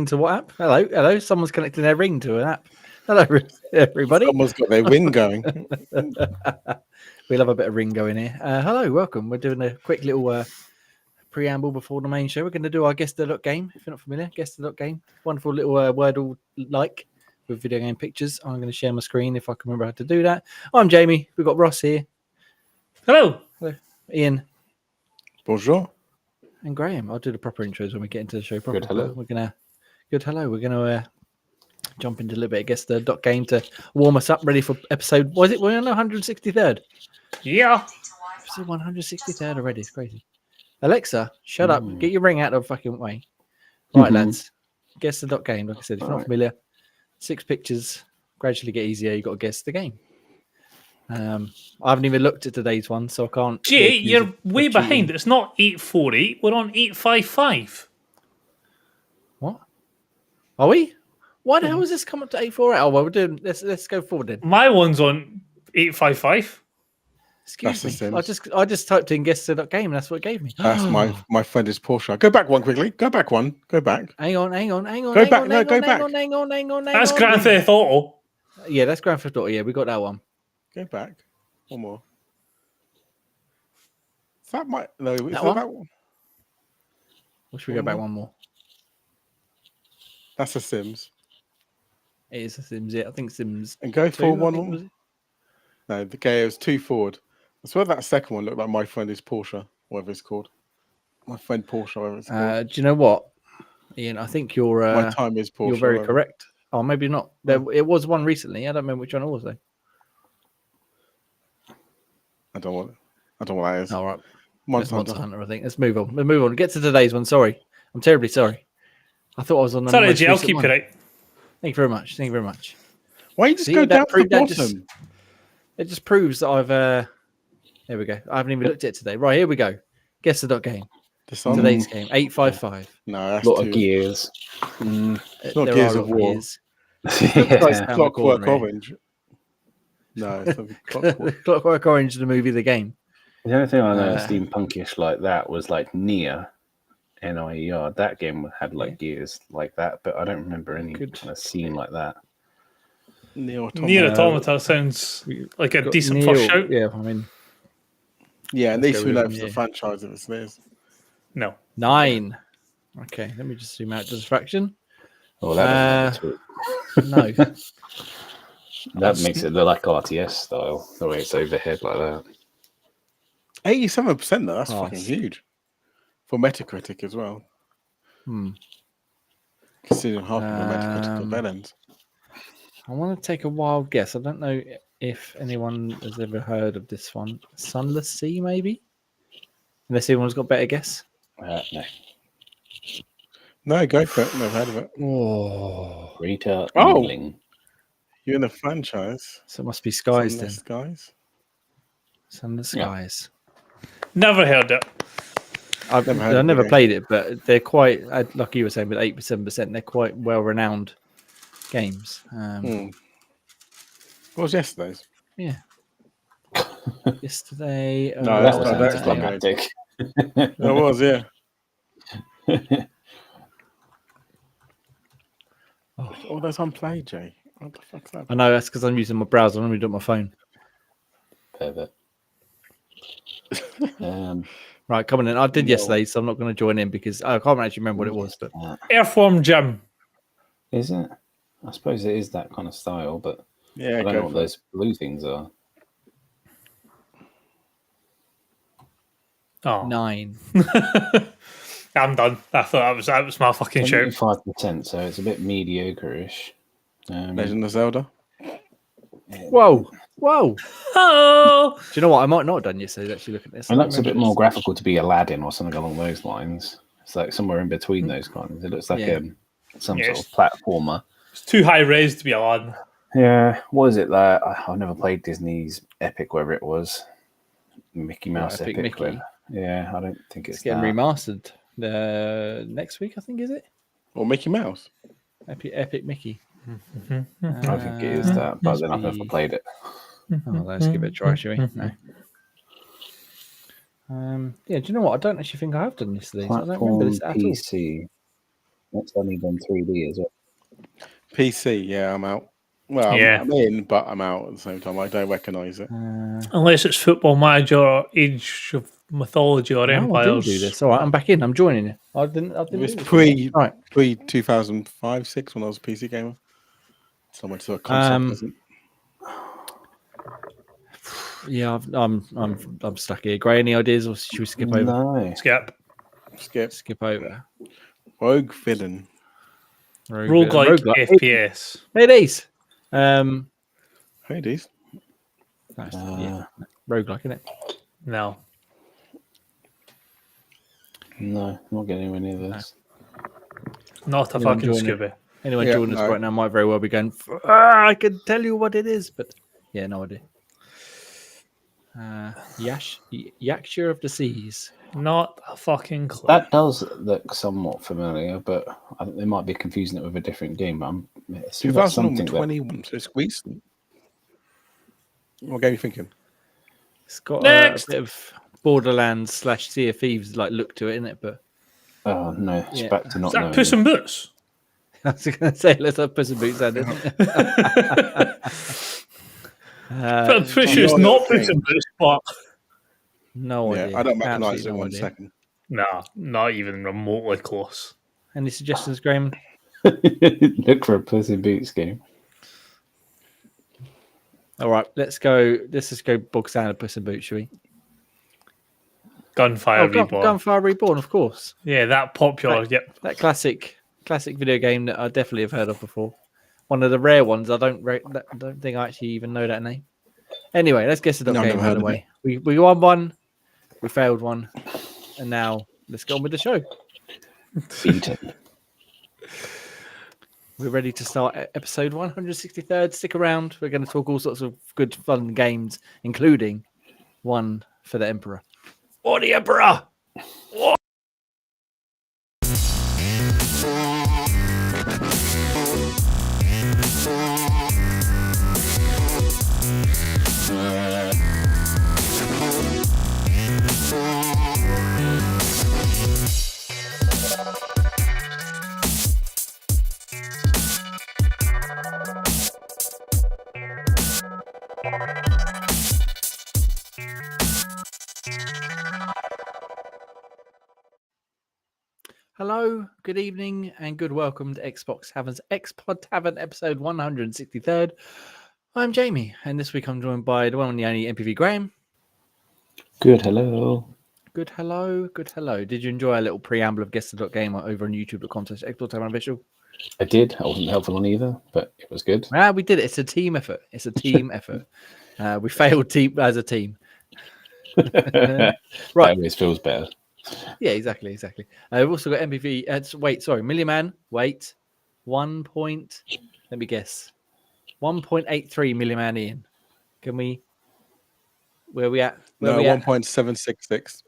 To what app? Hello. Someone's connecting their ring to an app. Hello, everybody. Someone's got their win going. We love a bit of ring going here. Hello, welcome. We're doing a quick little preamble before the main show. We're going to do our Guess the Look game. If you're not familiar, Guess the Look game. Wonderful little Wordle like with video game pictures. I'm going to share my screen if I can remember how to do that. I'm Jamie. We've got Ross here. Hello. Hello. Ian. Bonjour. And Graham. I'll do the proper intros when we get into the show proper. Good hello. Good hello. We're going to jump into a little bit, I guess, the dot game to warm us up, ready for episode. Was it? We're on 163rd. Yeah. Episode 163rd already. It's crazy. Alexa, shut up. Get your ring out of the fucking way. Right, lads. Guess the dot game. Like I said, if you're not familiar, 6 pictures. Gradually get easier. You've got to guess the game. I haven't even looked at today's one, so I can't. Jay, you're way behind. It's not 848. We're on 855. What? Are we? Why the hell has this come up to 848? Oh, well, we're doing. Let's go forward then. My one's on 855. Excuse me. I just typed in guess the dot game, and that's what it gave me. That's my friend is Porsche. Go back one quickly. Go back one. Go back. Hang on. Go back. No, go back. Hang on. That's Grand Theft Auto. Yeah, that's Grand Theft Auto. Yeah, we got that one. Go back. One more. That might no. Is That that one? Or should we go back one more? That's a Sims. It is a Sims. Yeah, I think Sims. And go 2, forward one I think, more. was it? No, the guy was 2 forward. I swear that second one looked like my friend is Porsche, whatever it's called. My friend Porsche, whatever it's called. Do you know what, Ian? I think you're. My time is Porsche. You're very correct. Oh, maybe not. It was one recently. I don't remember which one it was though. I don't want that is. All right. Monster Monster Hunter, I think. Let's move on. Get to today's one. Sorry. I'm terribly sorry. I thought I was on the Sorry, most Jay, I'll recent keep one. you right. Thank you very much. Why you just See, go down that to the that just- bottom? It just proves that I've. There we go. I haven't even looked at it today. Right, here we go. Guess the dot game. This one? Today's game. 855. No, that's A lot too. of gears. It's not There Gears are of a lot War. gears. Yeah. Clockwork Orange. No, it's not Clockwork. Clockwork Orange, the movie, the game. The only thing I know steampunkish like that was like Nier, Nier. That game had like gears like that, but I don't remember any kind of scene like that. Nier Automata sounds like a decent first shout. Yeah, I mean. Yeah, at least we know with for them, the franchise of it's theirs. No. 9. Okay, let me just zoom out to distraction. Oh, that No. that makes it look like RTS style, the way it's overhead like that. 87% though, that's fucking Nice. huge. For Metacritic as well. Considering half of the Metacritic are bad ends. I want to take a wild guess. I don't know if anyone has ever heard of this one. Sunless Sea, maybe? Unless anyone's got a better guess. No. No, go for it. Never heard of it. Oh. Rita Oh! Eagling. You're in the franchise. So it must be Skies Sunless then. Skies. Sunless Yeah. Skies. Never heard it. I've Never heard of never it. played it, but they're quite, like you were saying, with 8%, they're quite well-renowned games. What was yesterday's? Yeah. Yesterday. No, That that's was not- anticlimactic. It was, yeah. Oh, that's unplayed, Jay. What the fuck's that? I know that's because I'm using my browser. I'm normally doing my phone. Pervert. Right, coming in. I did yesterday, so I'm not going to join in because I can't actually remember what it was. But Airform Gym. Is it? I suppose it is that kind of style, but Yeah, I don't go know what for it. those blue things are. Oh, 9. I'm done. I thought that was my fucking shout. 5%, so it's a bit mediocre-ish. Legend of Zelda. Whoa. Oh, Do you know what? I might not have done yesterday. Actually, looking at this. It looks a bit more graphical to be Aladdin or something along those lines. It's like somewhere in between those kinds. It looks like some sort of platformer. it's too high res to be Aladdin. Yeah, what is it? I've never played Disney's Epic, wherever it was. Mickey Mouse Epic Epic. Mickey. whatever. Yeah, I don't think it's It's getting that. remastered next week, I think, is it? Or Mickey Mouse. Epic Mickey. I think it is that, but then I've never played it. Oh, let's give it a try, shall we? No. Yeah, do you know what? I don't actually think I have done yesterday. So I don't remember Platform this at all. PC. That's only done 3D as well. PC, yeah, I'm out. Well, Yeah. I'm in, but I'm out at the same time. I don't recognise it. Unless it's Football Manager or Age of Mythology or No, I Empires. didn't do this. All right, I'm back in. I'm joining you. I didn't It do was this. pre Right. 2005, 6 when I was a PC gamer. So I went to a console present. Yeah, I'm stuck here. Gray, any ideas, or should we skip over? No. Skip. Skip. Over. Rogue Villain. Roguelike FPS. It is. Hades. Nice. Yeah. Roguelike, isn't it? No. No, not getting anywhere near this. Not a Anyone fucking join it? Scooby. Anyone Yeah, joining us no. right now might very well be going, I can tell you what it is, but yeah, no idea. Yakshire of the Seas. Not a fucking clue. That does look somewhat familiar, but I think they might be confusing it with a different game. It seems like something that 2021, so it's recent. What game are you thinking? It's got a Next. bit of Borderlands / Sea of Thieves like look to it, isn't it? But oh no, it's Yeah. back to not Is that knowing. Puss in Boots? I was going to say, let's have Puss in Boots then, isn't it? But I'm pretty sure it's no, not no, Puss in Boots, but No idea. Yeah, I don't recognise Absolutely it no one idea. second. nah, not even remotely close. Any suggestions, Graham? Look for a Puss in Boots game. All right, let's go. Let's just go bog standard Puss in Boots, shall we? Gunfire Reborn. Gunfire Reborn, of course. Yeah, that popular. Right. Yep. That classic video game that I definitely have heard of before. One of the rare ones. I don't think I actually even know that name. Anyway, let's guess the No, I've game never out heard of the of way. We won one, we failed one, and now let's get on with the show. Beaten. We're ready to start episode 163rd. Stick around. We're going to talk all sorts of good, fun games, including one for the Emperor. For the Emperor! What? Hello, good evening, and good welcome to Xbox Tavern's Xpod Tavern episode 163rd. I'm Jamie, and this week I'm joined by the one and the only MPV Graham. Good, hello. Good hello, good hello. Did you enjoy a little preamble of Guess.Game over on youtube.com/Xbox Tavern Official? I did. I wasn't helpful on either, but it was good. We did it. It's a team effort. It's a team effort. We failed as a team. Right. That always feels better. Yeah, exactly. We've also got MPV. Million Man. Wait, 1 point. Let me guess. 1.83 Million Man in. Can we? Where we at? No, 1.766.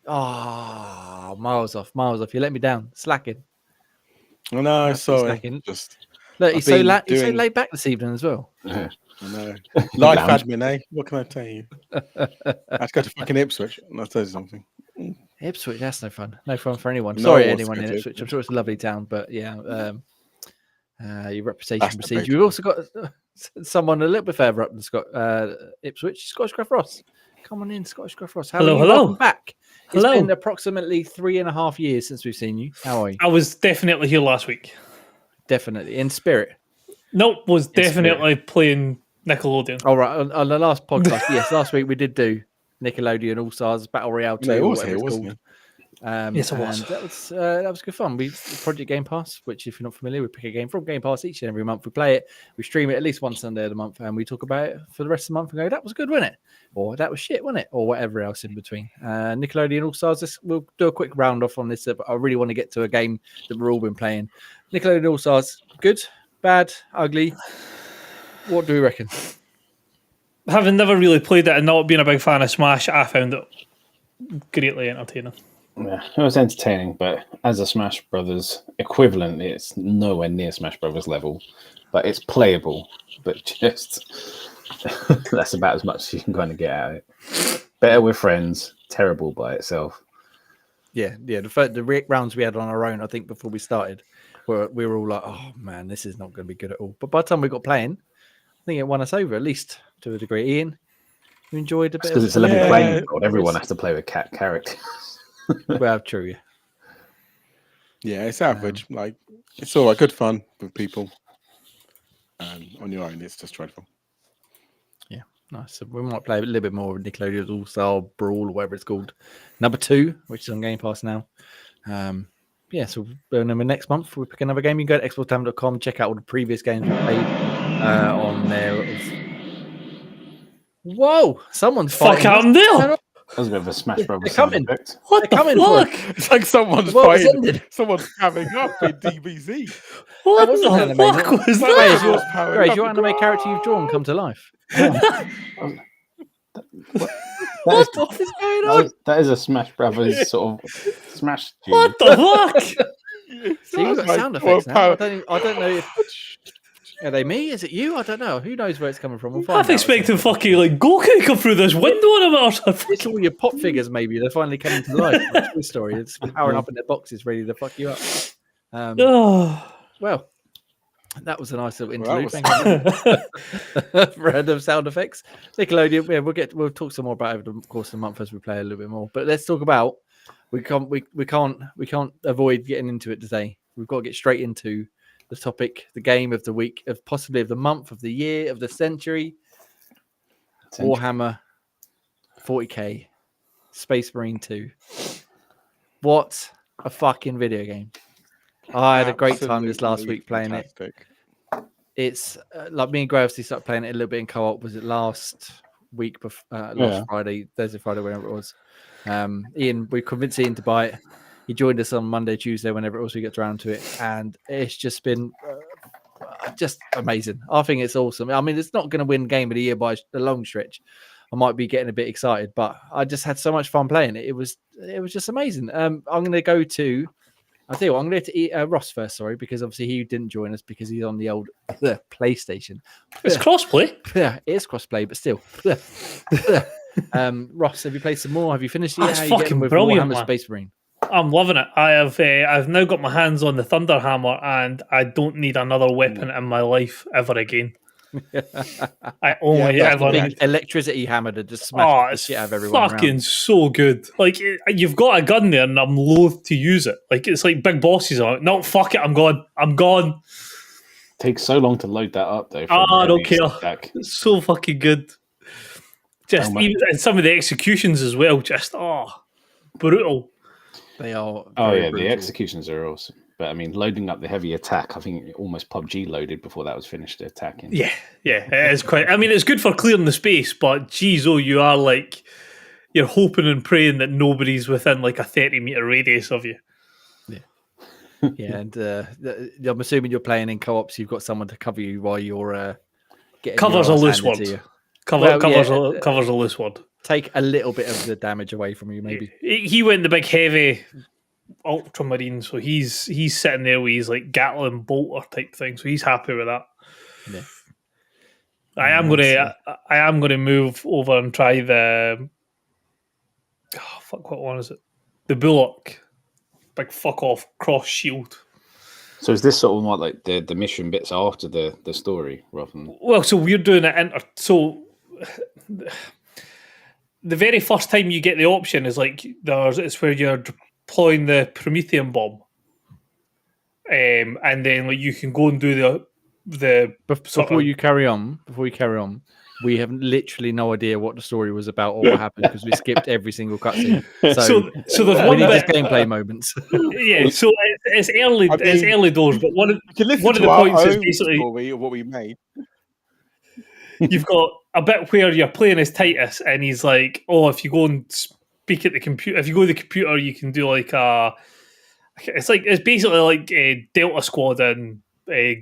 Oh, miles off. You let me down. Slacking. Oh, no, Absolutely sorry. slacking. Just Look, I've he's so been he's so doing- laid back this evening as well. I know. Life Lounge. admin, eh? What can I tell you? Let's go to fucking Ipswich. And I'll tell you something. Ipswich, that's no fun. No fun for anyone. No Sorry, one wants anyone to in go to Ipswich. I'm sure it's a lovely town, but yeah, your reputation That's precedes you. debatable. We've also got someone a little bit further up than Ipswich, Scottish Gruff Ross. Come on in, Scottish Gruff Ross. How are you? Hello. Welcome back. Hello. It's been approximately 3.5 years since we've seen you. How are you? I was definitely here last week. Definitely in spirit. Nope, was Yes, definitely playing Nickelodeon. All right, on the last podcast, yes, last week we did do Nickelodeon All Stars Battle Royale 2. No, it or was whatever here, it's wasn't called. it? Yes, it was. And that was good fun. We Project Game Pass, which if you're not familiar, we pick a game from Game Pass each and every month. We play it, we stream it at least one Sunday of the month, and we talk about it for the rest of the month and go, that was good, wasn't it? Or that was shit, wasn't it? Or whatever else in between. Nickelodeon All Stars, we'll do a quick round off on this, but I really want to get to a game that we've all been playing. Nickelodeon All Stars, good, bad, ugly. What do we reckon? Having never really played it and not being a big fan of Smash, I found it greatly entertaining. Yeah, it was entertaining, but as a Smash Brothers equivalent, it's nowhere near Smash Brothers level. But it's playable, but just that's about as much as you can kind of get out of it. Better with friends, terrible by itself. Yeah. The rounds we had on our own, I think, before we started, we were all like, "Oh man, this is not going to be good at all." But by the time we got playing, I think it won us over, at least to a degree. Ian, you enjoyed a bit Because of it's a level Yeah. playing field. Everyone has to play with cat characters. Well, true. Yeah. Yeah, it's average. Like it's all right, good fun with people. And on your own, it's just dreadful. Yeah, nice. So we might play a little bit more of Nickelodeon's All-Star Brawl or whatever it's called. Number 2, which is on Game Pass now. Yeah, so next month we'll pick another game. You can go to xboxtavern.com, check out all the previous games we played on there. Whoa! Someone's Fuck fighting. Handheld! That was a bit of a Smash Brothers they're sound coming. effect. What the coming for fuck? It's like someone's The world has fighting. ended. Someone's having up in DBZ. What wasn't the anime, fuck what- was Grace, that? your, powering Grace, up your and anime go, character you've drawn come to life. What the What's going on? That is a Smash Brothers sort of Smash tune. What the fuck? See, we've got Like, sound well, effects now. I don't know if are they me? Is it you? I don't know. Who knows where it's coming from? We'll find Half out. expecting fucking like Goku come through this window on him or something. It's all your pop figures. Maybe they're finally coming to life. Like Toy Story. It's powering up in their boxes, ready to fuck you up. Oh. Well, that was a nice little Well, interlude. that Thank you. Random sound effects. Nickelodeon. Yeah, we'll talk some more about it over the course of the month as we play a little bit more. But let's talk about we can't avoid getting into it today. We've got to get straight into the topic, the game of the week, of possibly of the month, of the year, of the century. Warhammer 40k Space Marine 2. What a fucking video game. I had a great time this last week playing it. It's like me and Gray obviously started playing it a little bit in co-op. Was it last week, Friday, Thursday, Friday, whenever it was? Ian, we convinced Ian to buy it. He joined us on Monday, Tuesday, whenever it was we get around to it, and it's just been just amazing. I think it's awesome. I mean, it's not going to win Game of the Year by a long stretch. I might be getting a bit excited, but I just had so much fun playing it. It was just amazing. I'm going to go to. I'll tell you what, I'm going to Ross first, sorry, because obviously he didn't join us because he's on the old PlayStation. It's crossplay. Yeah, it is crossplay, but still. Ross, have you played some more? Have you finished it? That's How are you getting fucking with brilliant, Warhammer man. Space Marine? I'm loving it. I've now got my hands on the Thunder Hammer, and I don't need another weapon in my life ever again. I only ever Big need. electricity hammer to just Oh, smash the it's shit out of everyone fucking around. so good. Like you've got a gun there, and I'm loath to use it. Like it's like big bosses are like, no, fuck it, I'm gone. Takes so long to load that up though. I don't care. Attack. It's so fucking good. Just Oh, my- even and some of the executions as well. Just brutal. They are. Oh very yeah, brutal. the executions are awesome. But I mean, loading up the heavy attack, I think almost PUBG loaded before that was finished attacking. Yeah, it is quite. I mean, it's good for clearing the space, but geez, you are like you're hoping and praying that nobody's within like a 30-meter radius of you. Yeah, and I'm assuming you're playing in co-ops. You've got someone to cover you while you're getting Covers your a ass loose handed word. to you. Covers a loose word. Take a little bit of the damage away from you, maybe. He went the big heavy ultramarine, so he's sitting there with his like Gatling bolter type thing, so he's happy with that. Yeah. I am gonna move over and try the what one is it? The Bullock. Big fuck off cross shield. So is this sort of more like the mission bits after the story rather than? Well, so we're doing it so the very first time you get the option is like it's where you're deploying the Promethean bomb. And then like you can go and do the Before you carry on, we have literally no idea what the story was about or what happened because we skipped every single cutscene. So there's we one need bit, just gameplay moments. yeah. So it's early, I mean, it's early doors, but one of You can listen one of to the our points is own basically story of what we made. you've got a bit where you're playing as Titus, and he's like, "Oh, if you go and speak at the computer, if you go to the computer, you can do like a." It's basically like a Delta Squad in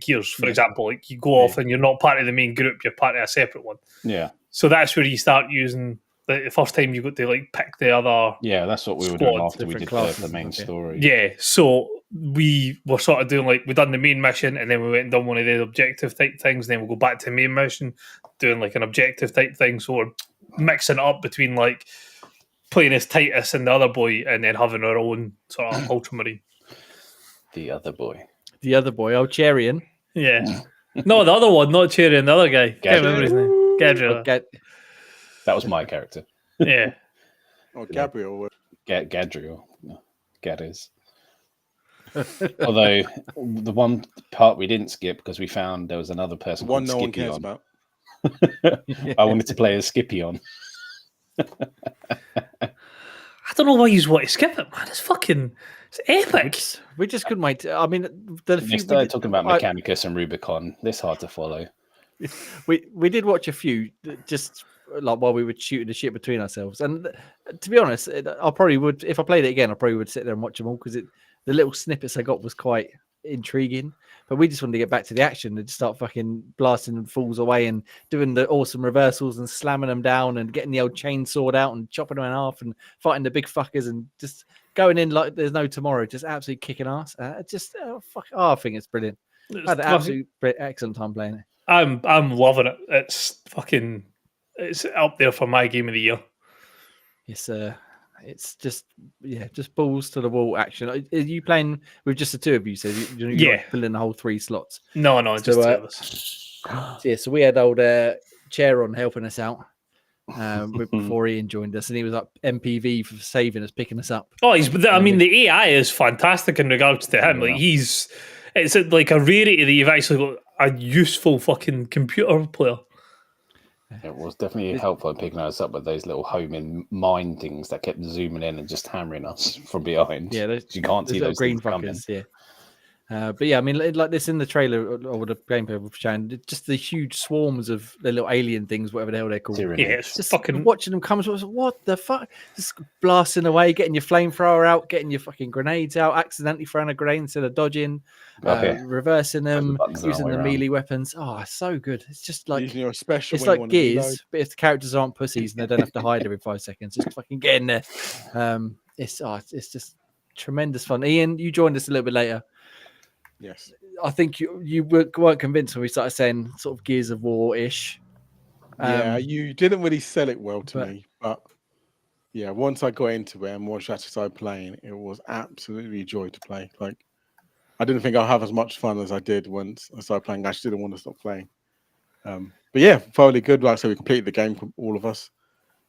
Gears, for example. Like you go off and you're not part of the main group; you're part of a separate one. Yeah, So that's where you start using the first time you got to like pick the other. yeah, that's what we were doing Squad, after we different did classes the and main stuff, story. Yeah, so we were sort of doing like we done the main mission and then we went and done one of the objective type things. And then we'll go back to the main mission, doing like an objective type thing. So we're mixing it up between like playing as Titus and the other boy, and then having our own sort of Ultramarine. The other boy. The other boy, old Cherian. Yeah. No, the other one, not Cherry, and the other guy. Can't remember his name. Gadriel. Okay. That was my character. Yeah. Oh, Gabriel. Gadriel. No, Gadis. Although the one part we didn't skip because we found there was another person One called no one cares Skippy about. I wanted to play as Skippy on. I don't know why you want to skip it, man. It's epic. We just couldn't wait. I mean, They started talking about Mechanicus and Rubicon. This hard to follow. We did watch a few just like while we were shooting the shit between ourselves. And to be honest, I probably would, if I played it again, I probably would sit there and watch them all because the little snippets I got was quite intriguing. But we just wanted to get back to the action and just start fucking blasting fools away and doing the awesome reversals and slamming them down and getting the old chainsaw out and chopping them in half and fighting the big fuckers and just going in like there's no tomorrow, just absolutely kicking ass. I think it's brilliant. I had an absolute excellent time playing it. I'm loving it. It's up there for my game of the year. It's just balls to the wall action. Are you playing with just the two of you? So you're not filling the whole 3 slots. No, just two of us. So we had old Charon helping us out before Ian joined us, and he was like MPV for saving us, picking us up. Oh, the AI is fantastic in regards to him. Like it's like a rarity that you've actually got a useful fucking computer player. It was definitely helpful in picking us up with those little homing mine things that kept zooming in and just hammering us from behind. Yeah, you can't see those green fuckers. Yeah. But yeah, I mean, like this in the trailer or the gameplay we've shown, just the huge swarms of the little alien things, whatever the hell they're called. Yeah, it's just fucking watching them come. What the fuck? Just blasting away, getting your flamethrower out, getting your fucking grenades out, accidentally throwing a grenade instead of dodging, reversing them, using the melee weapons. Oh, so good. It's just like using your special. It's like Gears, but if the characters aren't pussies and they don't have to hide every 5 seconds, just fucking get in there. It's just tremendous fun. Ian, you joined us a little bit later. Yes, I think you weren't convinced when we started saying sort of Gears of War-ish. Yeah, you didn't really sell it well to me, but yeah, once I got into it and once I actually started playing, it was absolutely a joy to play. Like, I didn't think I'd have as much fun as I did once I started playing. I actually didn't want to stop playing. But yeah, thoroughly good. Like, so we completed the game, all of us.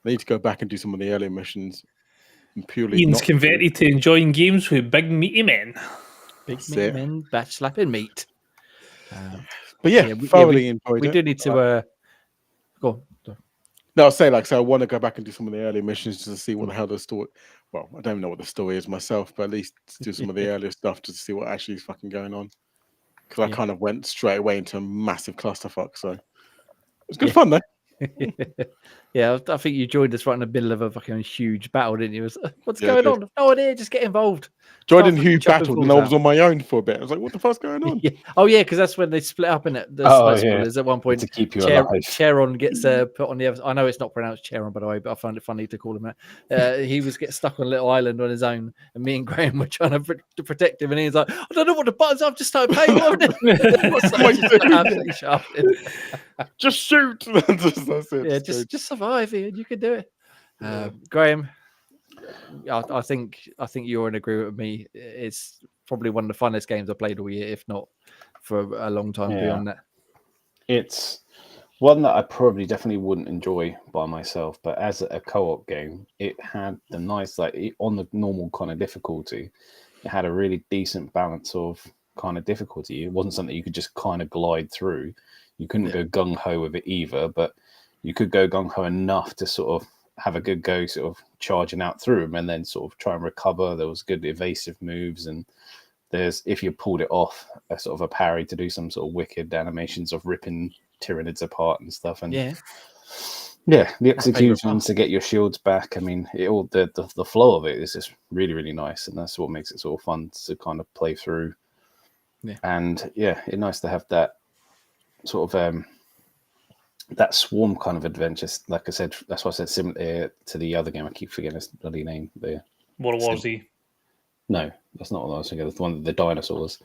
I need to go back and do some of the earlier missions. Purely Ian's converted to enjoying games with big meaty men. Big meat men, batch slapping meat. But yeah, thoroughly enjoyed it. We do need to go on. No, I'll say I want to go back and do some of the early missions just to see what the hell the story. Well, I don't even know what the story is myself, but at least do some of the earlier stuff just to see what actually is fucking going on. Because I kind of went straight away into a massive clusterfuck. So it was good fun though. Yeah, I think you joined us right in the middle of a fucking huge battle, didn't you? What's going on? No idea, just get involved. Joined in huge battle, and I was on my own for a bit. I was like, "What the fuck's going on?" Yeah. Oh yeah, because that's when they split up in it. There's at one point to keep you alive. Charon gets put on the other. I know it's not pronounced Charon, by the way, but I found it funny to call him that. He was getting stuck on a little island on his own, and me and Graham were trying to protect him, and he's like, "I don't know what the buttons. I've just started playing." Absolutely sharp. Just shoot. That's it. Yeah, just survive, Ian. You can do it. Graham, I think you're in agreement with me. It's probably one of the funnest games I played all year, if not for a long time beyond that. It's one that I probably definitely wouldn't enjoy by myself, but as a co-op game, it had the nice, on the normal kind of difficulty, it had a really decent balance of kind of difficulty. It wasn't something you could just kind of glide through. You couldn't go gung-ho with it either, but you could go gung-ho enough to sort of have a good go sort of charging out through them and then sort of try and recover. There was good evasive moves, and there's, if you pulled it off, a sort of a parry to do some sort of wicked animations of ripping Tyranids apart and stuff. And the executions to get your shields back. I mean, the flow of it is just really, really nice, and that's what makes it sort of fun to kind of play through. And it's nice to have that sort of that swarm kind of adventure. Like I said, that's why I said similar to the other game. I keep forgetting its bloody name. World War Z. No, that's not what I was thinking. The one with the dinosaurs.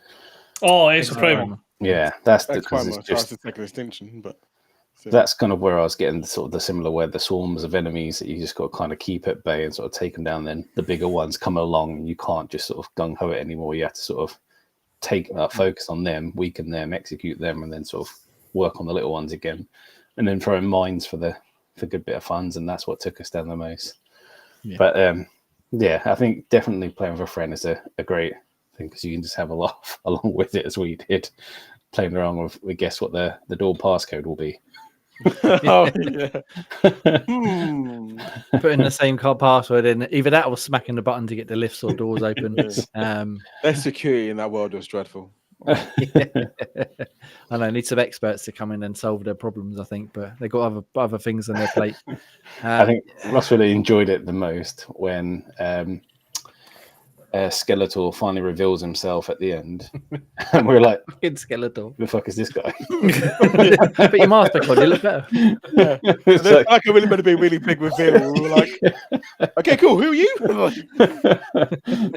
Oh, Ace of Primal. Yeah, that's because it's just the second extinction, but So, That's kind of where I was getting sort of the similar, where the swarms of enemies that you just got to kind of keep at bay and sort of take them down. Then the bigger ones come along, and you can't just sort of gung ho it anymore. You have to sort of take focus on them, weaken them, execute them, and then sort of work on the little ones again, and then throw in mines for good bit of funds, and that's what took us down the most. Yeah. But yeah, I think definitely playing with a friend is a great thing, because you can just have a laugh along with it, as we did, playing around with, we guess what the door passcode will be. oh yeah. Putting the same card password in, either that or smacking the button to get the lifts or doors open. Their security in that world was dreadful. I know, need some experts to come in and solve their problems, I think, but they've got other things on their plate. I think Ross really enjoyed it the most when Skeletor finally reveals himself at the end, and we're like, fucking Skeletor. "The fuck is this guy?" Put your mask back on, you look better. Yeah. It's like a really meant to be a really big reveal. We were like, okay, cool. Who are you?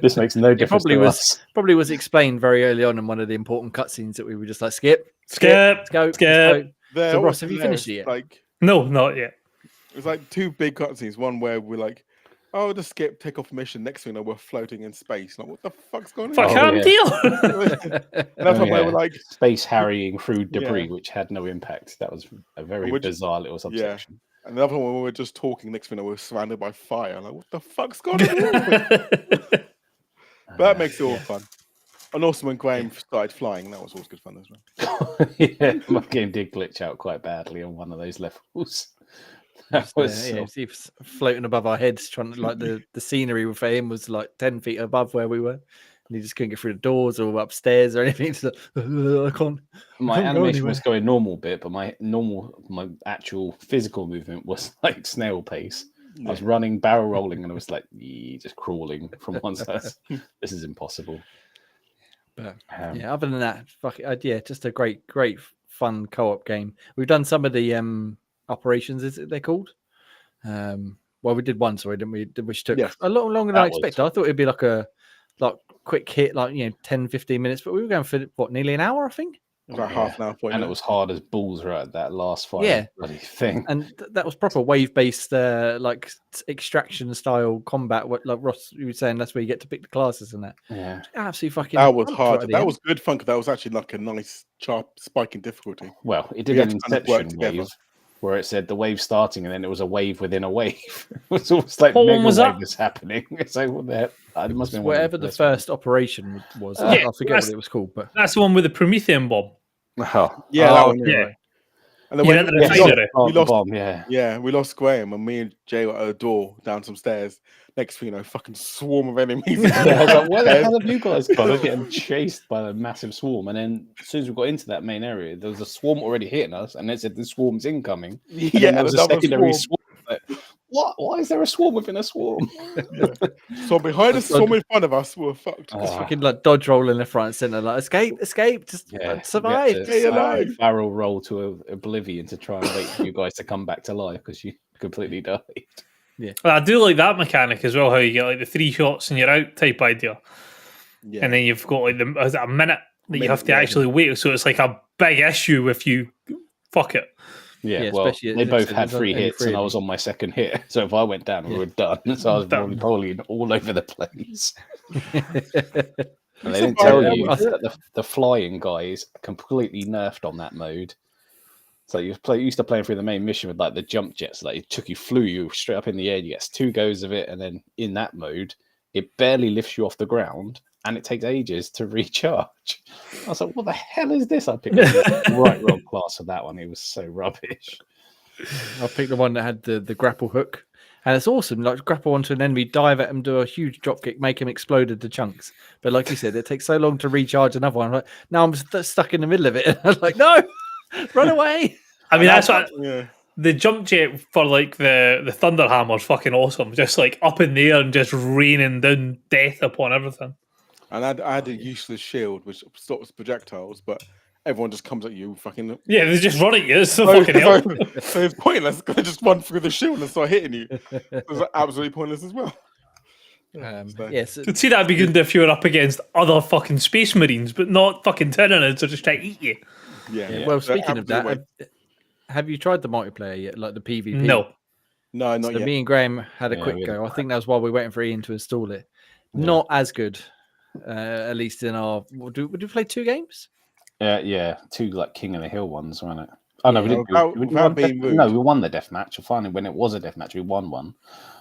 This makes no difference. Probably was explained very early on in one of the important cutscenes that we were just like, skip, Skip. let's go. There So was Ross, have you finished it yet? Like, No, not yet. it was like two big cutscenes. One where we're like, oh, just skip, take off mission. Next thing you know, we're floating in space. Like, what the fuck's going on? Fuck, yeah. deal. That's why we're like space harrying through debris, which had no impact. That was a very bizarre little subsection. And the other one, when we were just talking, next thing you know, we're surrounded by fire. Like, what the fuck's going on? But that makes it all fun. And also when Graham started flying, that was always good fun as well. Yeah, my game did glitch out quite badly on one of those levels. That was he was floating above our heads, trying to, like, the scenery for him was like 10 feet above where we were, and he just couldn't get through the doors or upstairs or anything. So, I can't. My animation was going normal bit, but my actual physical movement was like snail pace. I was running, barrel rolling, and I was like just crawling from one side. This is impossible. But yeah, other than that, just a great fun co-op game. We've done some of the operations, is it they're called? Well, we did one, sorry, didn't we? Which took a lot longer than I expected. I thought it'd be like a quick hit, 10-15 minutes, but we were going for what, nearly an hour, I think. About half an hour, 40 and minutes. it was hard as balls right at that last final bloody thing. And that was proper wave-based, extraction style combat. What, like Ross, you were saying, that's where you get to pick the classes and that. Yeah, absolutely fucking. That was hard. That was good fun, because that was actually like a nice sharp spike in difficulty. Well, it did an Inception wave where it said the wave starting, and then it was a wave within a wave. It was almost like what one was that? Was happening. It's like, what the heck? It must have been whatever the first operation was. I forget what it was called, but that's the one with the Promethean bomb. Oh, that one. Yeah. And then we lost bomb. Yeah, we lost Graham, and me and Jay were at a door down some stairs. Next thing you know, fucking swarm of enemies. I was like, where the hell have you guys gone? We're getting chased by a massive swarm. And then as soon as we got into that main area, there was a swarm already hitting us, and it said the swarm's incoming. Yeah, there was a secondary swarm. Like, what? Why is there a swarm within a swarm? So behind us, swarm in front of us, we're fucked. It's fucking like dodge roll in the front and center, like escape, just survive. Stay alive. Barrel roll to oblivion to try and wait for you guys to come back to life because you completely died. Yeah, well, I do like that mechanic as well. How you get like the 3 shots and you're out type idea, and then you've got like a minute that you have to actually wait. So it's like a big issue if you fuck it. Yeah, well, they both had 3 hits, and I was on my second hit. So if I went down, we were done. So I was probably all over the place. And they didn't tell you that the flying guy is completely nerfed on that mode. So you used to playing through the main mission with like the jump jets, like it flew you straight up in the air. You get 2 goes of it, and then in that mode, it barely lifts you off the ground, and it takes ages to recharge. I was like, "What the hell is this?" I picked up the right wrong class of that one. It was so rubbish. I picked the one that had the grapple hook, and it's awesome. Like grapple onto an enemy, dive at him, do a huge drop kick, make him explode into chunks. But like you said, it takes so long to recharge another one. I'm like, now I'm stuck in the middle of it. I was like, no. Run away! I mean, that's what the jump jet for like the Thunder Hammer's fucking awesome. Just like up in the air and just raining down death upon everything. And I had a useless shield which stops projectiles, but everyone just comes at you, fucking. Yeah, they just run at you. It's so fucking hell. So it's pointless. They just run through the shield and start hitting you. It's absolutely pointless as well. Yes, I'd see that'd be good if you were up against other fucking space marines, but not fucking Tyranids or just trying to eat you. Yeah. Well, speaking of that, have you tried the multiplayer yet, like the PvP? No. No, not So yet. me and Graham had a Yeah, quick we go. I think that's why we're waiting for Ian to install it. Yeah. Not as good, at least in our. Would we play 2 games? Yeah, 2 like King of the Hill ones, weren't it? Oh no, we Yeah. didn't. Without being rude. We won the deathmatch. Finally, when it was a deathmatch, we won one.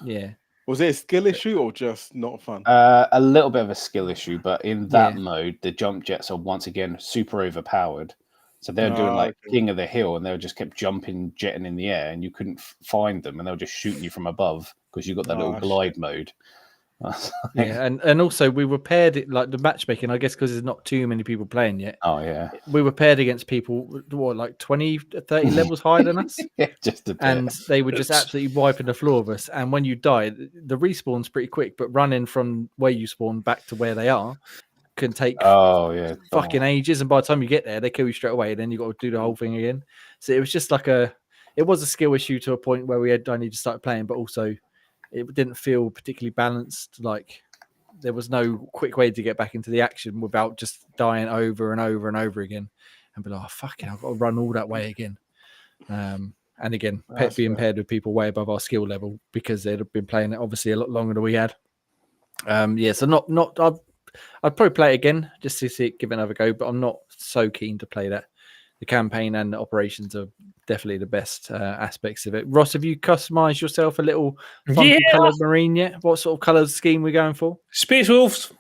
Yeah. Was it a skill issue or just not fun? A little bit of a skill issue, but in that Yeah. mode, the jump jets are once again super overpowered. So they're doing Ah, like okay. King of the Hill, and they just kept jumping, jetting in the air, and you couldn't find them, and they were just shooting you from above because you got that little Ah, glide mode. Yeah, and also we were paired like the matchmaking. I guess because there's not too many people playing yet. Oh yeah, We were paired against people like 20, 30 levels higher than us. just a bit. And they were just absolutely wiping the floor of us. And when you die, the respawn's pretty quick, but running from where you spawn back to where they are can take fucking ages. And by the time you get there, they kill you straight away. And then you got to do the whole thing again. So it was just like it was a skill issue to a point where I need to start playing, but also it didn't feel particularly balanced. Like there was no quick way to get back into the action without just dying over and over and over again and be like, oh, fucking, I've got to run all that way again. And again, being paired with people way above our skill level because they'd have been playing it obviously a lot longer than we had. So I'd probably play it again just to see it, give it another go, but I'm not so keen to play that. The campaign and the operations are definitely the best aspects of it. Ross, have you customized yourself a little funky coloured marine yet? What sort of colour scheme we're going for? Space Wolves.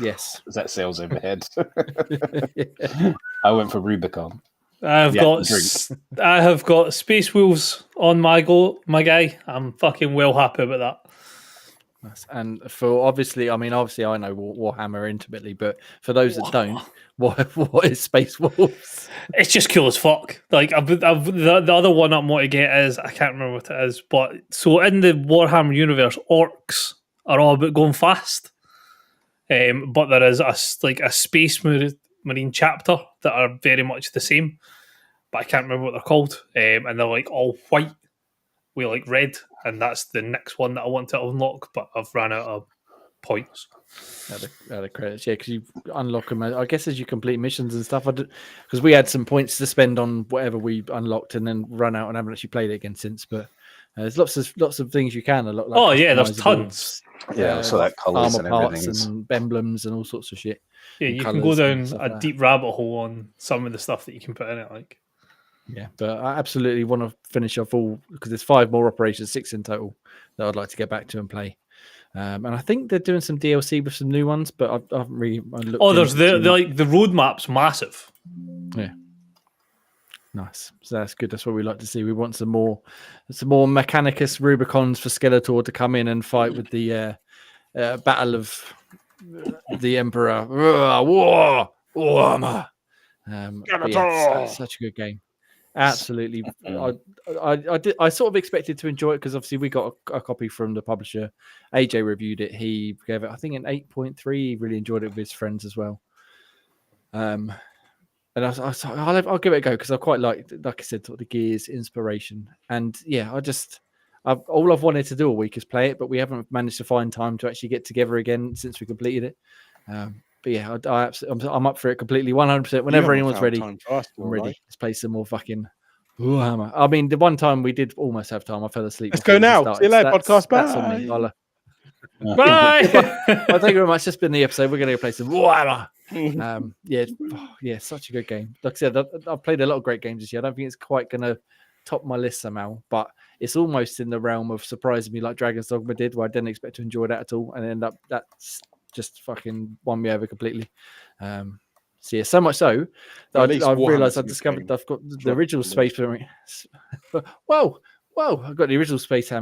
Yes. That sails overhead. I went for Rubicon. I have got Space Wolves on my guy. I'm fucking well happy about that. And for obviously I know Warhammer intimately, but for those that don't, what is Space Wolves? It's just cool as fuck. Like the other one I want to get is I can't remember what it is, but so in the Warhammer universe, orcs are all about going fast. But there is a space marine chapter that are very much the same, but I can't remember what they're called. And they're like all white with like red, and that's the next one that I want to unlock, but I've ran out of points. Out of credits, yeah, because you unlock them, I guess, as you complete missions and stuff. Because we had some points to spend on whatever we unlocked, and then run out and haven't actually played it again since. But there's lots of things you can unlock. Like there's tons. Yeah, so that colours armor and parts everything. and emblems and all sorts of shit. Yeah, and you can go down a deep rabbit hole on some of the stuff that you can put in it. Like, yeah, but I absolutely want to finish off all because there's 5 more operations, 6 in total that I'd like to get back to and play. And I think they're doing some DLC with some new ones, but I haven't really looked. There's the roadmap's massive. Yeah. Nice. So that's good. That's what we like to see. We want some more Mechanicus Rubicons for Skeletor to come in and fight with the Battle of the Emperor. Warhammer. Such a good game. Absolutely. I sort of expected to enjoy it because obviously we got a copy from the publisher. AJ reviewed it. He gave it, I think, an 8.3. He really enjoyed it with his friends as well. And I'll give it a go because I quite like I said, sort of the Gears inspiration. And yeah, all I've wanted to do all week is play it, but we haven't managed to find time to actually get together again since we completed it. But yeah, I'm up for it completely, 100%. Whenever anyone's ready, I'm ready. Right? Let's play some more fucking Warhammer. I mean, the one time we did almost have time, I fell asleep. Let's go now. See you later, podcast. Bye. That's on me. Bye. Well, thank you very much. That's been the episode. We're going to go play some Warhammer. Yeah, such a good game. Like I said, I've played a lot of great games this year. I don't think it's quite going to top my list somehow, but it's almost in the realm of surprising me like Dragon's Dogma did, where I didn't expect to enjoy that at all, and end up that's just fucking won me over completely. So yeah, so much so that I've realised I've discovered I've got the original Space Marine. Whoa! I've got the original Space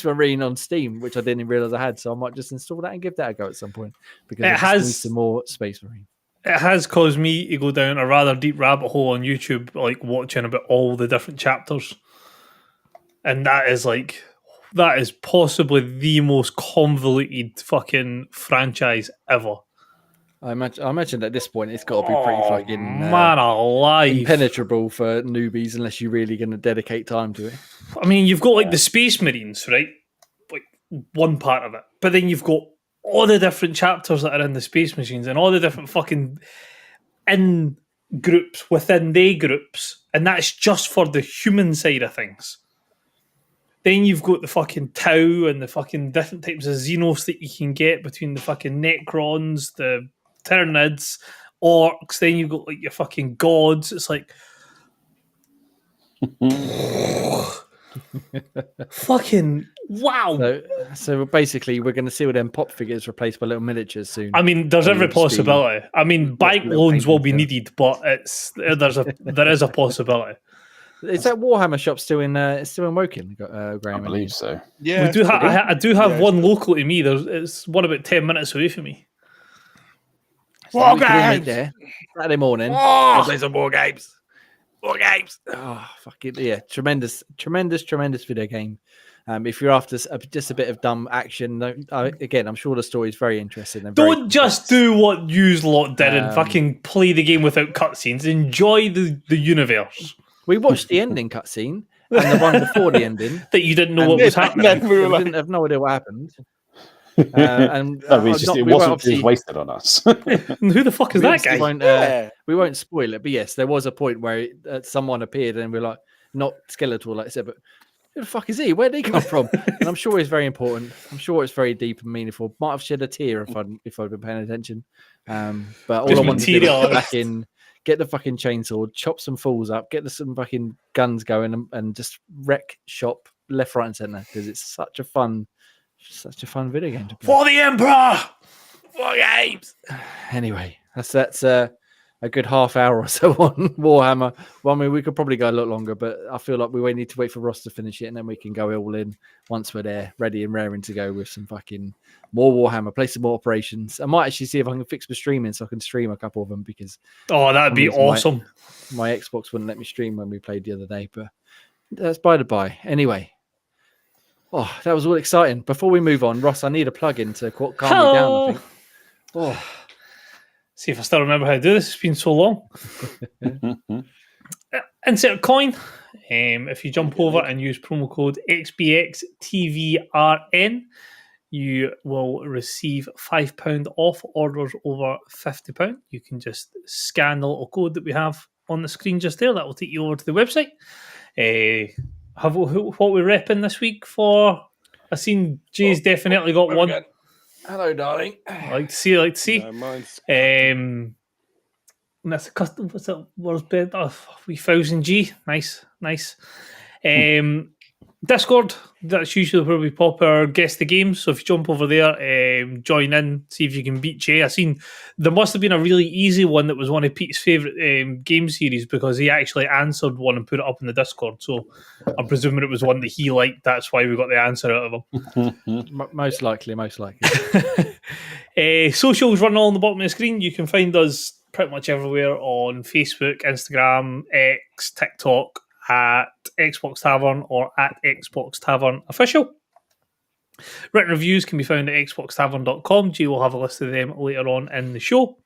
Marine on Steam, which I didn't even realise I had. So I might just install that and give that a go at some point because it has some more Space Marine. It has caused me to go down a rather deep rabbit hole on YouTube, like watching about all the different chapters, and that is possibly the most convoluted fucking franchise ever. I imagine at this point it's got to be pretty fucking man alive, impenetrable for newbies unless you're really going to dedicate time to it. I mean, you've got like the Space Marines, right? Like one part of it, but then you've got all the different chapters that are in the Space Machines and all the different fucking in groups within they groups, and that's just for the human side of things. Then you've got the fucking Tau and the fucking different types of Xenos that you can get between the fucking Necrons, the Tyranids, Orcs. Then you've got like your fucking gods. It's like fucking wow. So basically, we're going to see all them pop figures replaced by little miniatures soon. I mean, there's every possibility. I mean, bank loans will be needed, but there is a possibility. Is that Warhammer shop still in Woking, Graham? I believe so. Yeah, I do have one local to me. It's one about 10 minutes away from me. War games there Saturday morning. I'll play some war games. War games. Oh, fucking yeah! Tremendous video game. If you're after just a bit of dumb action, again, I'm sure the story is very interesting. And Don't just do what you lot did and fucking play the game without cutscenes. Enjoy the universe. We watched the ending cutscene and the one before the ending that you didn't know what was happening. We didn't have no idea what happened. It wasn't wasted on us. Who the fuck is that guy? We won't spoil it, but yes, there was a point where someone appeared and we're like, not skeletal, like I said, but who the fuck is he? Where did he come from? And I'm sure it's very important. I'm sure it's very deep and meaningful. Might have shed a tear if I'd been paying attention. But all I want to do is get back in, get the fucking chainsaw, chop some fools up, get some fucking guns going, and just wreck shop left, right, and center because it's such a fun video game to play. For the Emperor! For games! Anyway, that's a good half hour or so on Warhammer. Well, I mean, we could probably go a lot longer, but I feel like we need to wait for Ross to finish it, and then we can go all in once we're there, ready and raring to go with some fucking more Warhammer, play some more operations. I might actually see if I can fix my streaming so I can stream a couple of them because that'd be awesome. My Xbox wouldn't let me stream when we played the other day, but that's by the by. Anyway. Oh, that was all exciting. Before we move on, Ross, I need a plug-in to calm me down, I think. Oh. See if I still remember how to do this. It's been so long. Insert coin. If you jump over and use promo code XBXTVRN, you will receive £5 off orders over £50. You can just scan the little code that we have on the screen just there. That will take you over to the website. What we're repping this week for? I've seen Jay's definitely got one. Good. Hello, darling. Like to see. No, mine's And that's a custom. What's that? World's bed? Oh, 1000G. Nice. Discord. That's usually where we pop our guess the games. So if you jump over there, join in, see if you can beat Jay. I seen there must have been a really easy one that was one of Pete's favourite game series because he actually answered one and put it up in the Discord. So I'm presuming it was one that he liked. That's why we got the answer out of him. Most likely. Socials run all on the bottom of the screen. You can find us pretty much everywhere on Facebook, Instagram, X, TikTok, at Xbox Tavern or at Xbox Tavern Official. Written reviews can be found at xboxtavern.com. G will have a list of them later on in the show.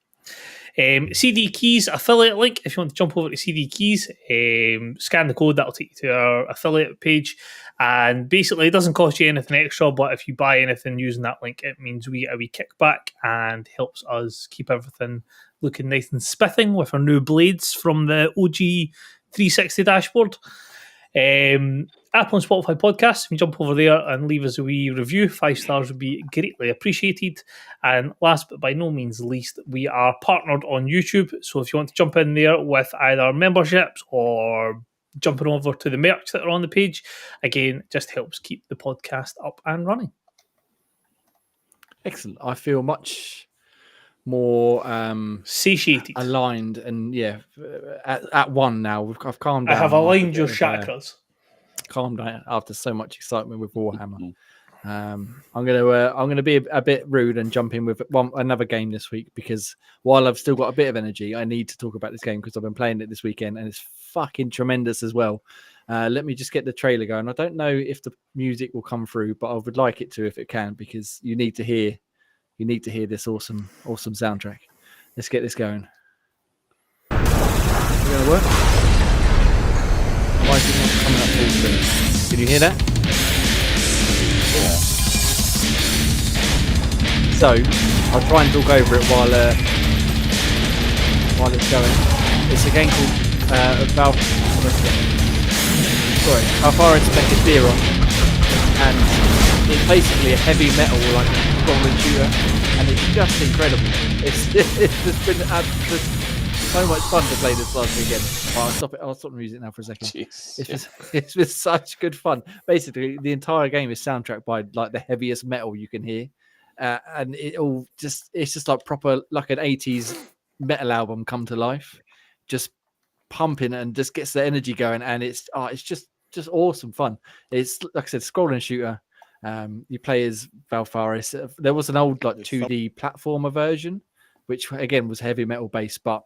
CD Keys affiliate link. If you want to jump over to CD Keys, scan the code, that'll take you to our affiliate page. And basically, it doesn't cost you anything extra, but if you buy anything using that link, it means we get a wee kickback and helps us keep everything looking nice and spithing with our new blades from the OG 360 dashboard. Apple and Spotify podcasts, you can jump over there and leave us a wee review. 5 stars would be greatly appreciated. And last but by no means least, we are partnered on YouTube. So if you want to jump in there with either memberships or jumping over to the merch that are on the page, again, just helps keep the podcast up and running. Excellent. I feel much more satiated, aligned, and at one now. I've calmed down. I have aligned your chakras. Calmed down after so much excitement with Warhammer. I'm gonna be a bit rude and jump in with another game this week because while I've still got a bit of energy, I need to talk about this game because I've been playing it this weekend and it's fucking tremendous as well. Let me just get the trailer going. I don't know if the music will come through, but I would like it to if it can because you need to hear this awesome soundtrack. Let's get this going. Is it gonna work? Why is it not coming up full screen? Can you hear that? Yeah. So I'll try and talk over it while it's going. It's a game called Valfaris Mechatheron, and it's basically a heavy metal like golden shooter, and it's just incredible. It's just been so much fun to play this last weekend. I'll stop the music now for a second. It's been such good fun. Basically, the entire game is soundtracked by like the heaviest metal you can hear, and it's just like proper like an 80s metal album come to life, just pumping and just gets the energy going, and it's just awesome fun. It's like I said, scrolling shooter. You play as Valfaris. There was an old like 2D platformer version, which again was heavy metal based, but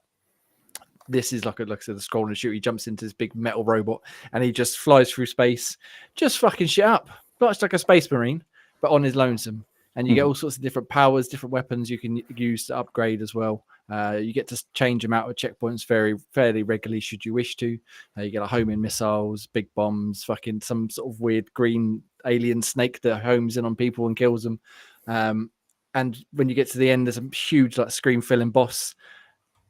this is like I said, the scrolling shooter. He jumps into this big metal robot and he just flies through space, just fucking shit up, much like a space marine, but on his lonesome. And you get all sorts of different powers, different weapons you can use to upgrade as well. You get to change them out of checkpoints fairly regularly, should you wish to. You get like homing missiles, big bombs, fucking some sort of weird green alien snake that homes in on people and kills them. And when you get to the end, there's a huge like screen-filling boss.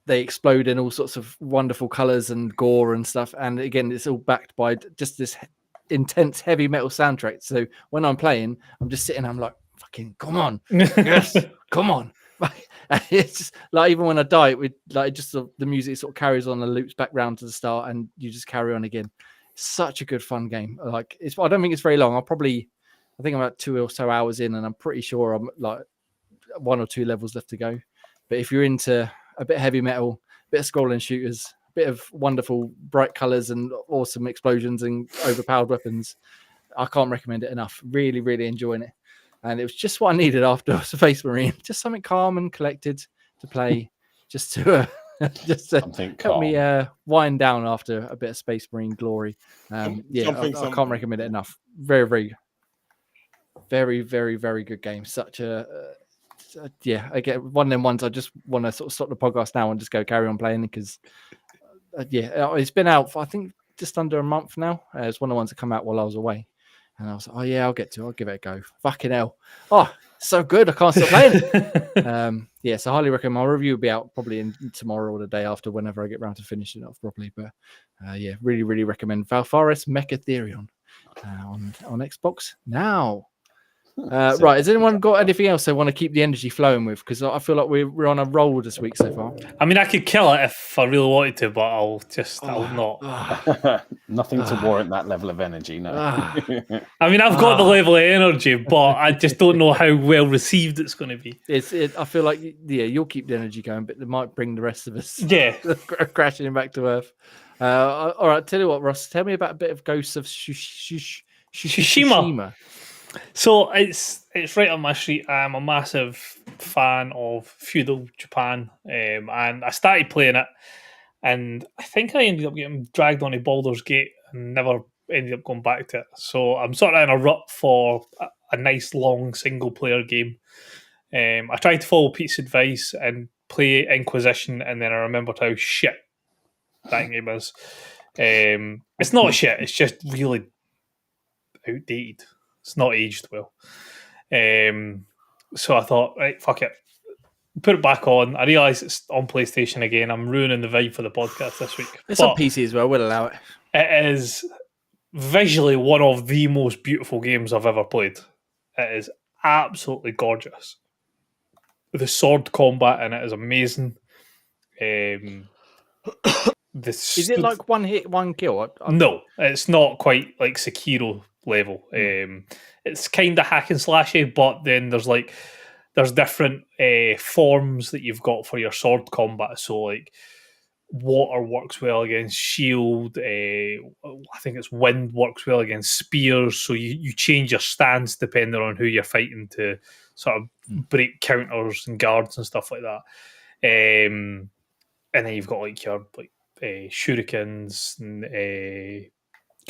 They explode in all sorts of wonderful colors and gore and stuff. And again, it's all backed by just this intense heavy metal soundtrack. So when I'm playing, I'm just sitting, I'm like, fucking come on, yes, come on. It's just like even when I die, the music sort of carries on and loops back round to the start, and you just carry on again. Such a good fun game. Like I don't think it's very long. I think I'm about 2 or so hours in, and I'm pretty sure I'm like 1 or 2 levels left to go. But if you're into a bit of heavy metal, a bit of scrolling shooters, a bit of wonderful bright colors and awesome explosions and overpowered weapons, I can't recommend it enough. Really, really enjoying it. And it was just what I needed after Space Marine. Just something calm and collected to play, just to help me wind down after a bit of Space Marine glory. I can't recommend it enough. Very, very, very, very, very good game. Such again, one of them ones I just want to sort of stop the podcast now and just go carry on playing because, it's been out for I think just under a month now. It's one of the ones that come out while I was away. And I was like, oh, yeah, I'll give it a go. Fucking hell. Oh, so good. I can't stop playing it. So I highly recommend. My review will be out probably tomorrow or the day after, whenever I get around to finishing it off properly. But really, really recommend Valfaris Mechatheron on Xbox now. Right, has anyone got anything else they want to keep the energy flowing with? Because I feel like we're on a roll this week so far. I mean, I could kill it if I really wanted to, but I'll not. Nothing to warrant that level of energy, no. I mean, I've got the level of energy, but I just don't know how well received it's going to be. I feel like, you'll keep the energy going, but it might bring the rest of us crashing back to Earth. All right, tell you what, Ross, tell me about a bit of Ghosts of Tsushima. So it's right on my street. I'm a massive fan of feudal Japan, and I started playing it, and I think I ended up getting dragged onto Baldur's Gate and never ended up going back to it. So I'm sort of in a rut for a nice long single player game. I tried to follow Pete's advice and play Inquisition, and then I remembered how shit that game is. It's not shit; it's just really outdated. It's not aged well. So I thought, right, fuck it. Put it back on. I realise it's on PlayStation again. I'm ruining the vibe for the podcast this week. It's on PC as well. We'll allow it. It is visually one of the most beautiful games I've ever played. It is absolutely gorgeous. The sword combat in it is amazing. Is it like one hit, one kill? No, it's not quite like Sekiro level. It's kind of hack and slashy, but then there's different forms that you've got for your sword combat. So like water works well against shield. I think it's wind works well against spears. So you change your stance depending on who you're fighting to sort of break counters and guards and stuff like that. And then you've got like your shurikens and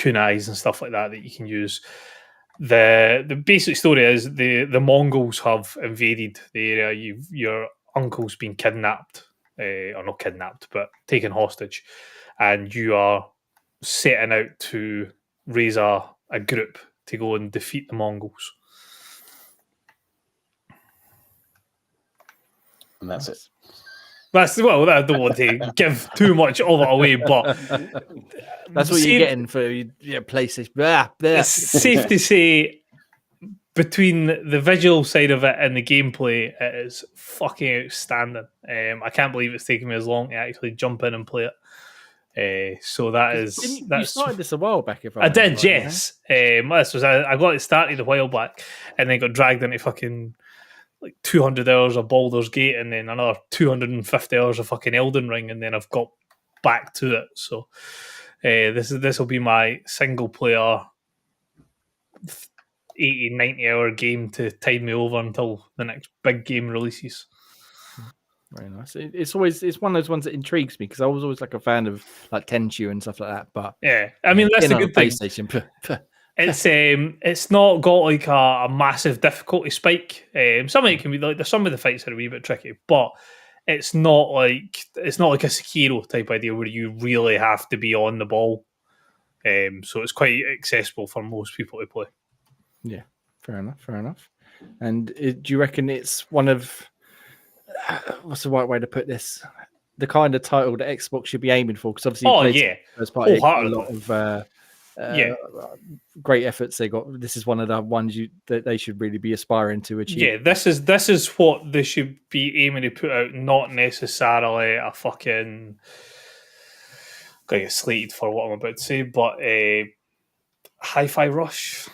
kunais and stuff like that you can use. The basic story is the Mongols have invaded the area. Your uncle's been kidnapped, or not kidnapped, but taken hostage, and you are setting out to raise a group to go and defeat the Mongols. and that's it. I don't want to give too much of it away, but that's what you're getting for your PlayStation. It's safe to say, between the visual side of it and the gameplay, it is fucking outstanding. I can't believe it's taken me as long to actually jump in and play it. So you started this a while back, if I did, right, yes. This was I got it started a while back, and then got dragged into fucking like 200 hours of Baldur's Gate, and then another 250 hours of fucking Elden Ring, and then I've got back to it. So this will be my single player 80-90 hour game to tide me over until the next big game releases. Very nice. It's one of those ones that intrigues me because I was always like a fan of like Tenchu and stuff like that. But yeah, I mean that's the good thing. PlayStation. It's not got like a massive difficulty spike. Some of it can be like some of the fights are a wee bit tricky, but it's not like a Sekiro type idea where you really have to be on the ball. So it's quite accessible for most people to play. Yeah, fair enough. And do you reckon it's one of what's the right way to put this? The kind of title that Xbox should be aiming for, because obviously, first party, a lot of great efforts they got. This is one of the ones that they should really be aspiring to achieve. Yeah, this is what they should be aiming to put out, not necessarily a fucking. I get slated for what I'm about to say, but Hi-Fi Rush.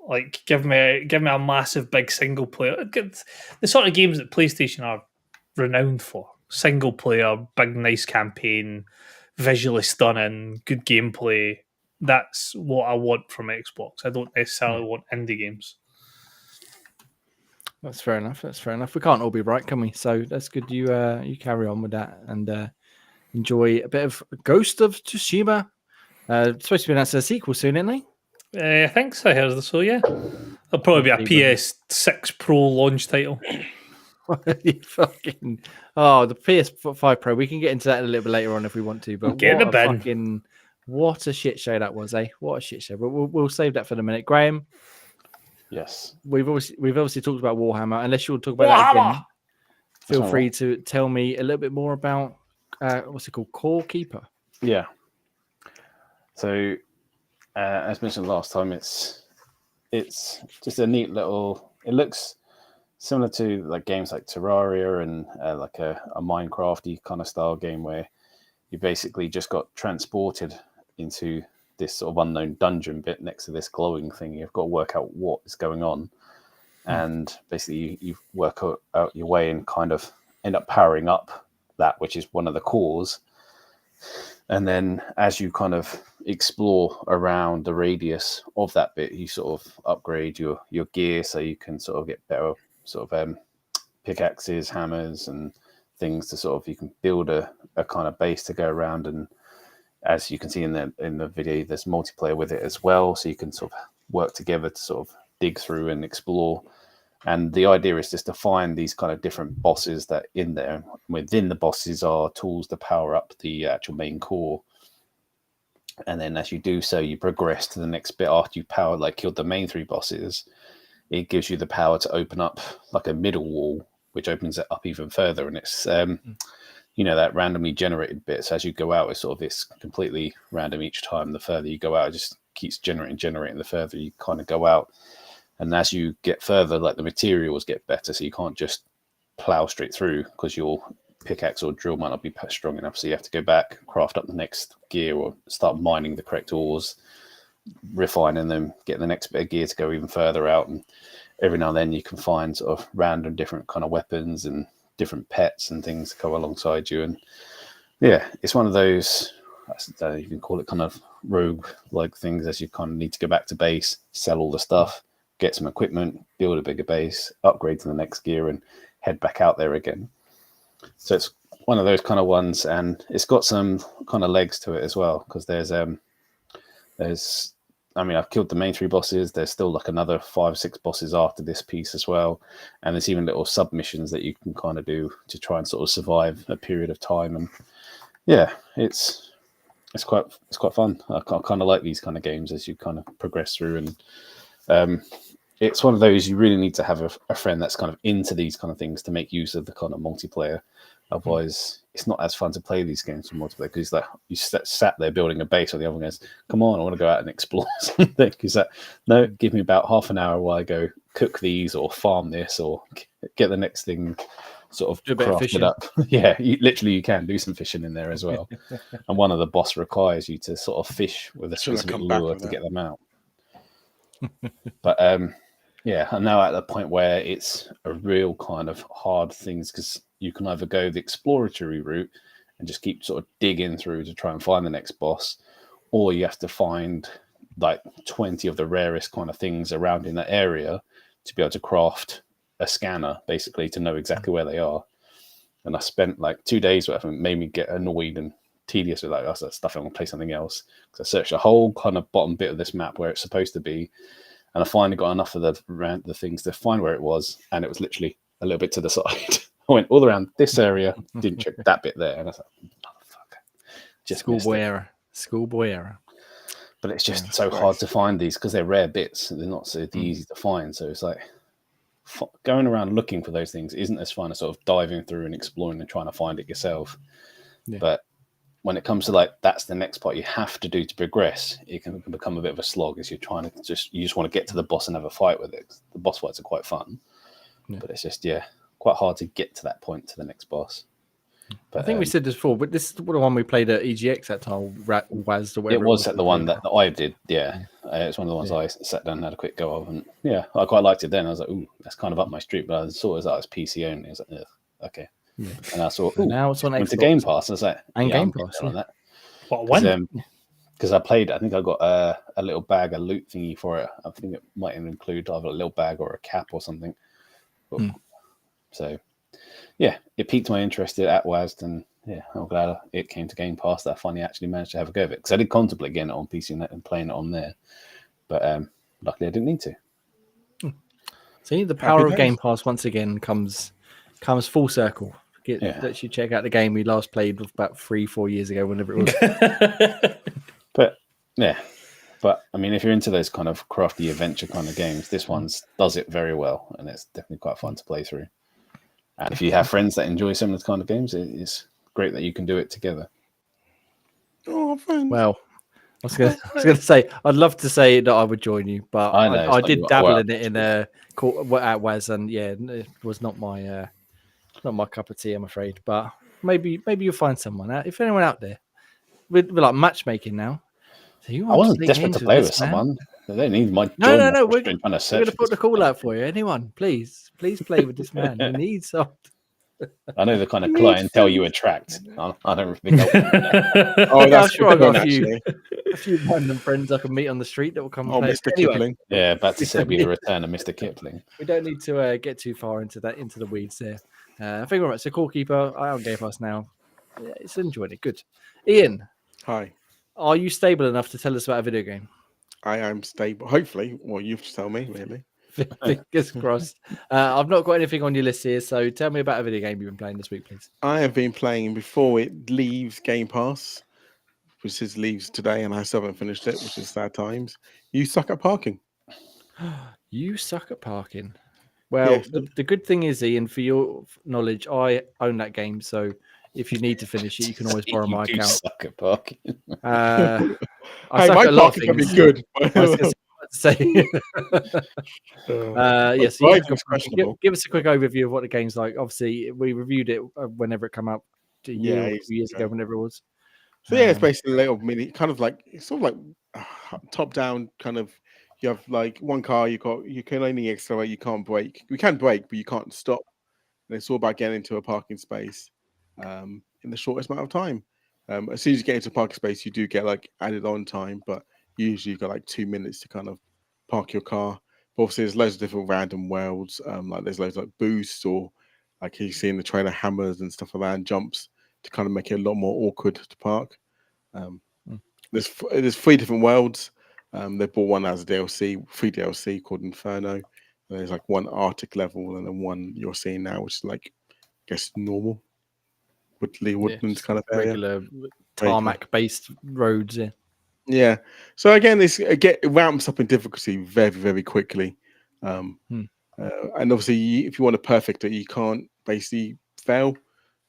Like, give me a massive big single player. The sort of games that PlayStation are renowned for: single player, big nice campaign, visually stunning, good gameplay. That's what I want from Xbox. I don't necessarily want indie games. That's fair enough. We can't all be right, can we? So that's good. You carry on with that and enjoy a bit of Ghost of Tsushima. It's supposed to be announced as a sequel soon, isn't it? I think so. I heard so. Yeah, it'll probably be a PS6 Pro launch title. The PS5 Pro. We can get into that a little bit later on if we want to. But what a shit show that was, eh? What a shit show. But we'll save that for the minute. Graham. Yes. We've obviously talked about Warhammer. Unless you want to talk about that again, feel free to tell me a little bit more about what's it called, Core Keeper. Yeah. So, as mentioned last time, it's just a neat little. It looks similar to like games like Terraria and like a Minecrafty kind of style game where you basically just got transported into this sort of unknown dungeon bit next to this glowing thing. You've got to work out what is going on, and basically you work out your way and kind of end up powering up that which is one of the cores. And then as you kind of explore around the radius of that bit, you sort of upgrade your gear so you can sort of get better sort of pickaxes, hammers, and things to sort of, you can build a kind of base to go around. And as you can see in the video, there's multiplayer with it as well, so you can sort of work together to sort of dig through and explore. And the idea is just to find these kind of different bosses that in there. Within the bosses are tools to power up the actual main core. And then as you do so, you progress to the next bit after you've killed the main three bosses. It gives you the power to open up like a middle wall, which opens it up even further. And it's, that randomly generated bit. So as you go out, it's completely random each time. The further you go out, it just keeps generating the further you kind of go out. And as you get further, like the materials get better, so you can't just plow straight through because your pickaxe or drill might not be strong enough. So you have to go back, craft up the next gear, or start mining the correct ores, refining them, get the next bit of gear to go even further out. And every now and then you can find sort of random different kind of weapons and different pets and things to go alongside you. And yeah, it's one of those, I don't know, you can call it kind of rogue-like things, as you kind of need to go back to base, sell all the stuff, get some equipment, build a bigger base, upgrade to the next gear, and head back out there again. So it's one of those kind of ones, and it's got some kind of legs to it as well, because I've killed the main three bosses. There's still like another 5-6 bosses after this piece as well, and there's even little submissions that you can kind of do to try and sort of survive a period of time. And yeah, it's quite fun. I kind of like these kind of games as you kind of progress through. And it's one of those you really need to have a friend that's kind of into these kind of things to make use of the kind of multiplayer. Otherwise, it's not as fun to play these games for multiplayer because like you sat there building a base, or the other one goes, "Come on, I want to go out and explore something." Because no, give me about half an hour while I go cook these or farm this or get the next thing sort of crafted up. Yeah, you can do some fishing in there as well. And one of the boss requires you to sort of fish with a specific lure to get them out. But yeah, I'm now at the point where it's a real kind of hard things because you can either go the exploratory route and just keep sort of digging through to try and find the next boss, or you have to find like 20 of the rarest kind of things around in that area to be able to craft a scanner, basically, to know exactly where they are. And I spent like 2 days with it, and it made me get annoyed and tedious with like, that's that stuff. I'm going to play something else. Because I searched the whole kind of bottom bit of this map where it's supposed to be, and I finally got enough of the things to find where it was, and it was literally a little bit to the side. I went all around this area, didn't check that bit there, and I was like, motherfucker. Just schoolboy error. But it's just so hard to find these because they're rare bits. They're not so easy to find. So it's like going around looking for those things isn't as fun as sort of diving through and exploring and trying to find it yourself. Yeah. But when it comes to like, that's the next part you have to do to progress, it can become a bit of a slog as you're trying to you just want to get to the boss and have a fight with it. The boss fights are quite fun, but it's just, quite hard to get to that point to the next boss. But, I think we said this before, but this is the one we played at EGX that time, WAS or whatever. It was the one that I did, it's one of the ones I sat down and had a quick go of, and I quite liked it then. I was like, ooh, that's kind of up my street, but I saw it as PC only. I was like, okay. Yeah. And I saw, now it's on Xbox. Went to Game Pass. I was like, and Game Pass, on that. What one? Because I played, I think I got a little bag, a loot thingy for it. I think it might include either a little bag or a cap or something. So, it piqued my interest at WASD, and I'm glad it came to Game Pass that I finally actually managed to have a go of it. Because I did contemplate getting it on PC and playing it on there, but luckily I didn't need to. See, the power of Game Pass once again comes full circle. Let you check out the game we last played about 3-4 years ago, whenever it was. But I mean, if you're into those kind of crafty adventure kind of games, this one does it very well, and it's definitely quite fun to play through. And if you have friends that enjoy similar kind of games, it's great that you can do it together. Oh, friends! Well, I was going to say, I'd love to say that I would join you, but I did dabble in it at WAS, and it was not my cup of tea, I'm afraid. But maybe you'll find someone out. If anyone out there, we're like matchmaking now. So I wasn't desperate to play with someone. They don't need my no. We're going to put the call out for you. Anyone, please play with this man. We need some. I know the kind of clientele you attract. I don't think. I'm sure I've got a few random friends I can meet on the street that will come. Oh, Mr. Kipling. Yeah, about to say it'll be the return of Mr. Kipling. We don't need to get too far into the weeds there. I think we're right. So, Callkeeper, I am Game Pass now. Yeah, it's enjoying it. Good. Ian. Hi. Are you stable enough to tell us about a video game? I am stable. Hopefully. Well, you have to tell me, really. Fingers crossed. I've not got anything on your list here, so tell me about a video game you've been playing this week, please. I have been playing before it leaves Game Pass, which leaves today, and I still haven't finished it, which is sad times. You Suck at Parking. You Suck at Parking. Well, the good thing is, Ian, for your knowledge, I own that game, so if you need to finish it, you can always borrow my account. Suck at parking. I suck at a lot of things. Be good. Say, yes. Give us a quick overview of what the game's like. Obviously, we reviewed it whenever it came out, a few years ago, whenever it was. So it's basically a little mini, kind of like it's sort of like top down kind of. You have like one car. You can only accelerate. You can't brake. You can brake, but you can't stop. And it's all about getting into a parking space in the shortest amount of time. As soon as you get into a parking space, you do get like added on time, but usually you've got like 2 minutes to kind of park your car. But obviously, there's loads of different random worlds. Like there's loads of like boosts or like you see in the trailer, hammers and stuff like that, and jumps to kind of make it a lot more awkward to park. There's 3 different worlds. They bought one as a DLC, free DLC called Inferno. And there's like one Arctic level and then one you're seeing now, which is like, I guess, normal woodlands kind of area. Regular tarmac-based roads, Yeah. So again, it ramps up in difficulty very, very quickly. And obviously, if you want to perfect it, you can't basically fail.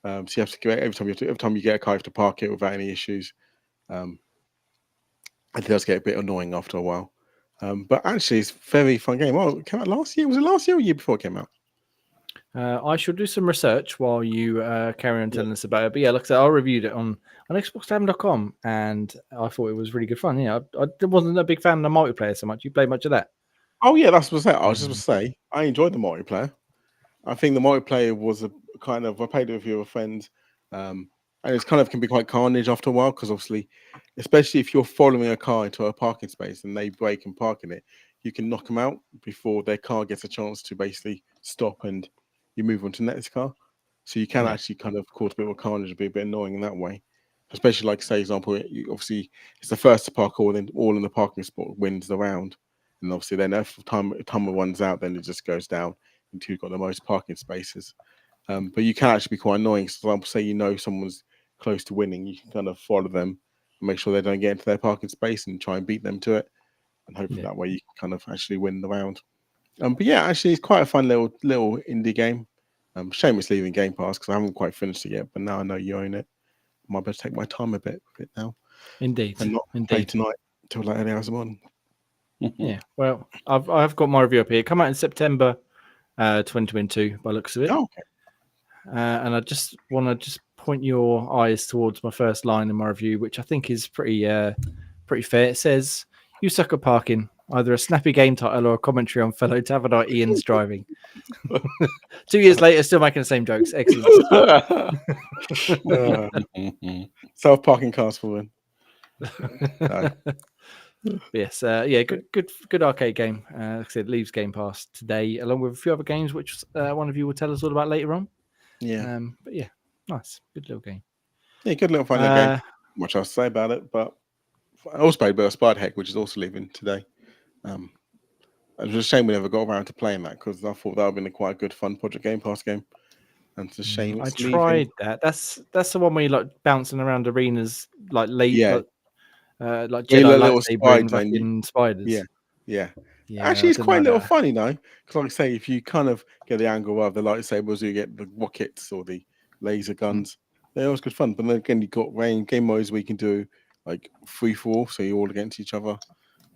So you have to go every time you get a car, you have to park it without any issues. It does get a bit annoying after a while. But actually, it's a very fun game. Oh, it came out last year. Was it last year or year before it came out? I shall do some research while you carry on telling us about it. But yeah, like I said, I reviewed it on XboxTavern.com, and I thought it was really good fun. Yeah, I wasn't a big fan of the multiplayer so much. You played much of that? Oh yeah, that's what I was saying. I was just going to say I enjoyed the multiplayer. I think the multiplayer was a kind of, I played it with your friends, and it's kind of can be quite carnage after a while because obviously, especially if you're following a car into a parking space and they brake and park in it, you can knock them out before their car gets a chance to basically stop and you move on to the next car. So you can actually kind of cause a bit of a carnage, be a bit annoying in that way. Especially like say, example, obviously it's the first to park all in the parking spot wins the round, and obviously then if time runs out, then it just goes down until you've got the most parking spaces. But you can actually be quite annoying. So, for example, say someone's close to winning, you can kind of follow them and make sure they don't get into their parking space and try and beat them to it, and hopefully that way you can kind of actually win the round. But yeah, actually, it's quite a fun little indie game. Shame it's leaving Game Pass because I haven't quite finished it yet. But now I know you own it, I might better take my time a bit with it now. Indeed, and not play tonight till like early hours of the morning. Yeah, well, I've got my review up here. Come out in September 2022 by the looks of it. Oh, okay. And I just want to point your eyes towards my first line in my review, which I think is pretty fair. It says, "You suck at parking." Either a snappy game title or a commentary on fellow Tavernite Ian's driving. 2 years later, still making the same jokes. Excellent. Self-parking cars for win. Yes, yeah, good arcade game. Like I said, it leaves Game Pass today, along with a few other games, which one of you will tell us all about later on. Yeah. But yeah, nice, good little game. Yeah, good little fun little game. Not much else to say about it, but I also played a bit of Spider Heck, which is also leaving today. It was a shame we never got around to playing that because I thought that would have been a quite good fun Project Game Pass game. And it's a shame it's leaving. Tried that. That's the one where you like bouncing around arenas like late. Yeah. Like Jedi lightsaber and fucking spiders. Yeah. Actually, it's quite a little funny, because like I say, if you kind of get the angle of the lightsabers, you get the rockets or the laser guns. They're always good fun. But then again, you've got game modes where you can do like free for all, so you're all against each other,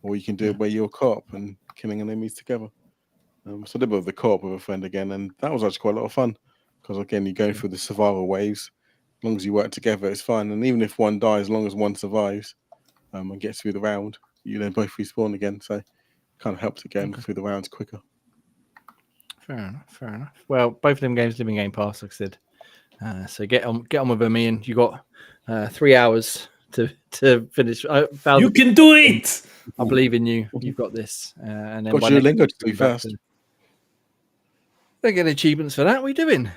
or you can do it where you're co-op and killing enemies together. So I did with the co-op with a friend again, and that was actually quite a lot of fun because again, you're going through the survival waves. As long as you work together, it's fun. And even if one dies, as long as one survives and gets through the round, you then both respawn again. So it kind of helps again through the rounds quicker. Fair enough. Well, both of them games live in Game Pass, like I said. So get on with them, Ian. You got 3 hours to finish. You can do it. I believe in you. You've got this. And then got your lingo to do first. Don't get achievements for that. What are you doing?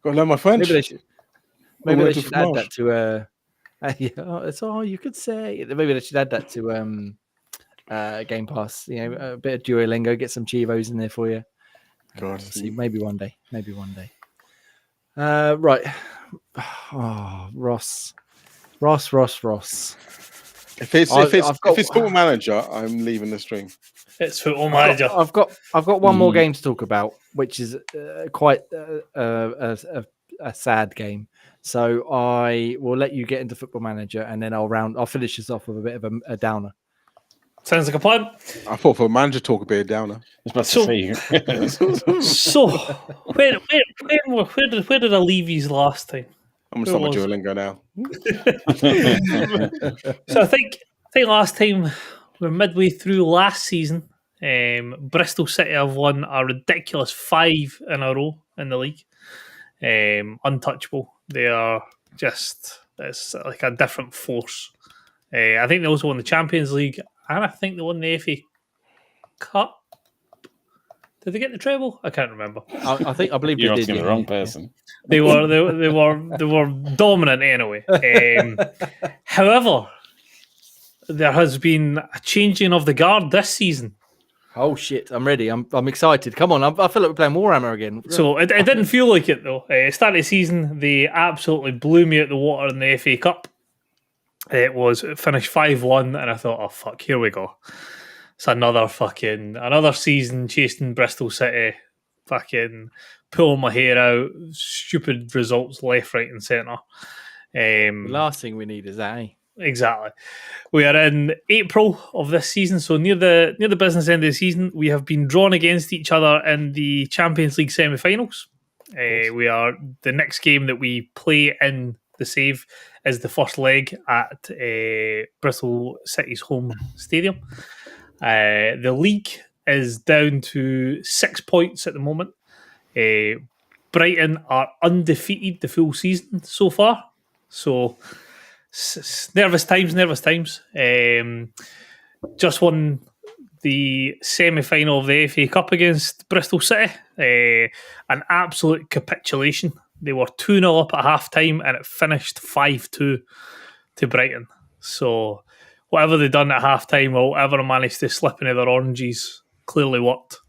Got to learn my French. Maybe they should add that to. That's all you could say. Maybe they should add that to Game Pass. You know, a bit of Duolingo. Get some Chivos in there for you. God, see, maybe one day. Right. Oh, Ross. If it's Football Manager, I'm leaving the stream. It's Football Manager. I've got one more game to talk about, which is quite a sad game. So I will let you get into Football Manager, and then I'll finish this off with a bit of a downer. Sounds like a plan. I thought for a manager talk a bit of downer. So where did I leave you last time? I'm gonna start my Duolingo now. So I think last time we're midway through last season. Bristol City have won a ridiculous 5 in a row in the league. Untouchable. They are it's like a different force. I think they also won the Champions League, and I think they won the FA Cup. Did they get the treble? I can't remember. I believe you're they asking did. the wrong person. They were dominant anyway. However, there has been a changing of the guard this season. Oh shit! I'm ready. I'm excited. Come on! I feel like we're playing Warhammer again. So it didn't feel like it though. Start of the season, they absolutely blew me out the water in the FA Cup. It finished 5-1, and I thought, oh fuck, here we go. It's another season chasing Bristol City, fucking pulling my hair out, stupid results left, right, and centre. The last thing we need is that, eh? Exactly. We are in April of this season, so near the business end of the season. We have been drawn against each other in the Champions League semi-finals. We are the next game that we play in the save is the first leg at Bristol City's home stadium. The league is down to 6 points at the moment. Brighton are undefeated the full season so far. So nervous times. Just won the semi-final of the FA Cup against Bristol City. An absolute capitulation. They were 2-0 up at half-time and it finished 5-2 to Brighton. So whatever they done at half-time or whatever managed to slip into their oranges clearly worked.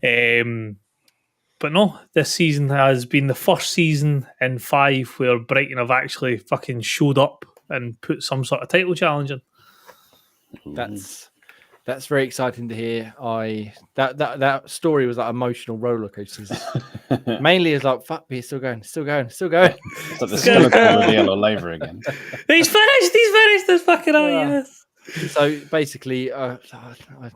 But no, this season has been the first season in 5 where Brighton have actually fucking showed up and put some sort of title challenge in. That's very exciting to hear. That story was like emotional roller coasters. Mainly it's like, fuck me, still going. It's like the skeleton reveal all over again. He's finished this fucking yes. So basically, I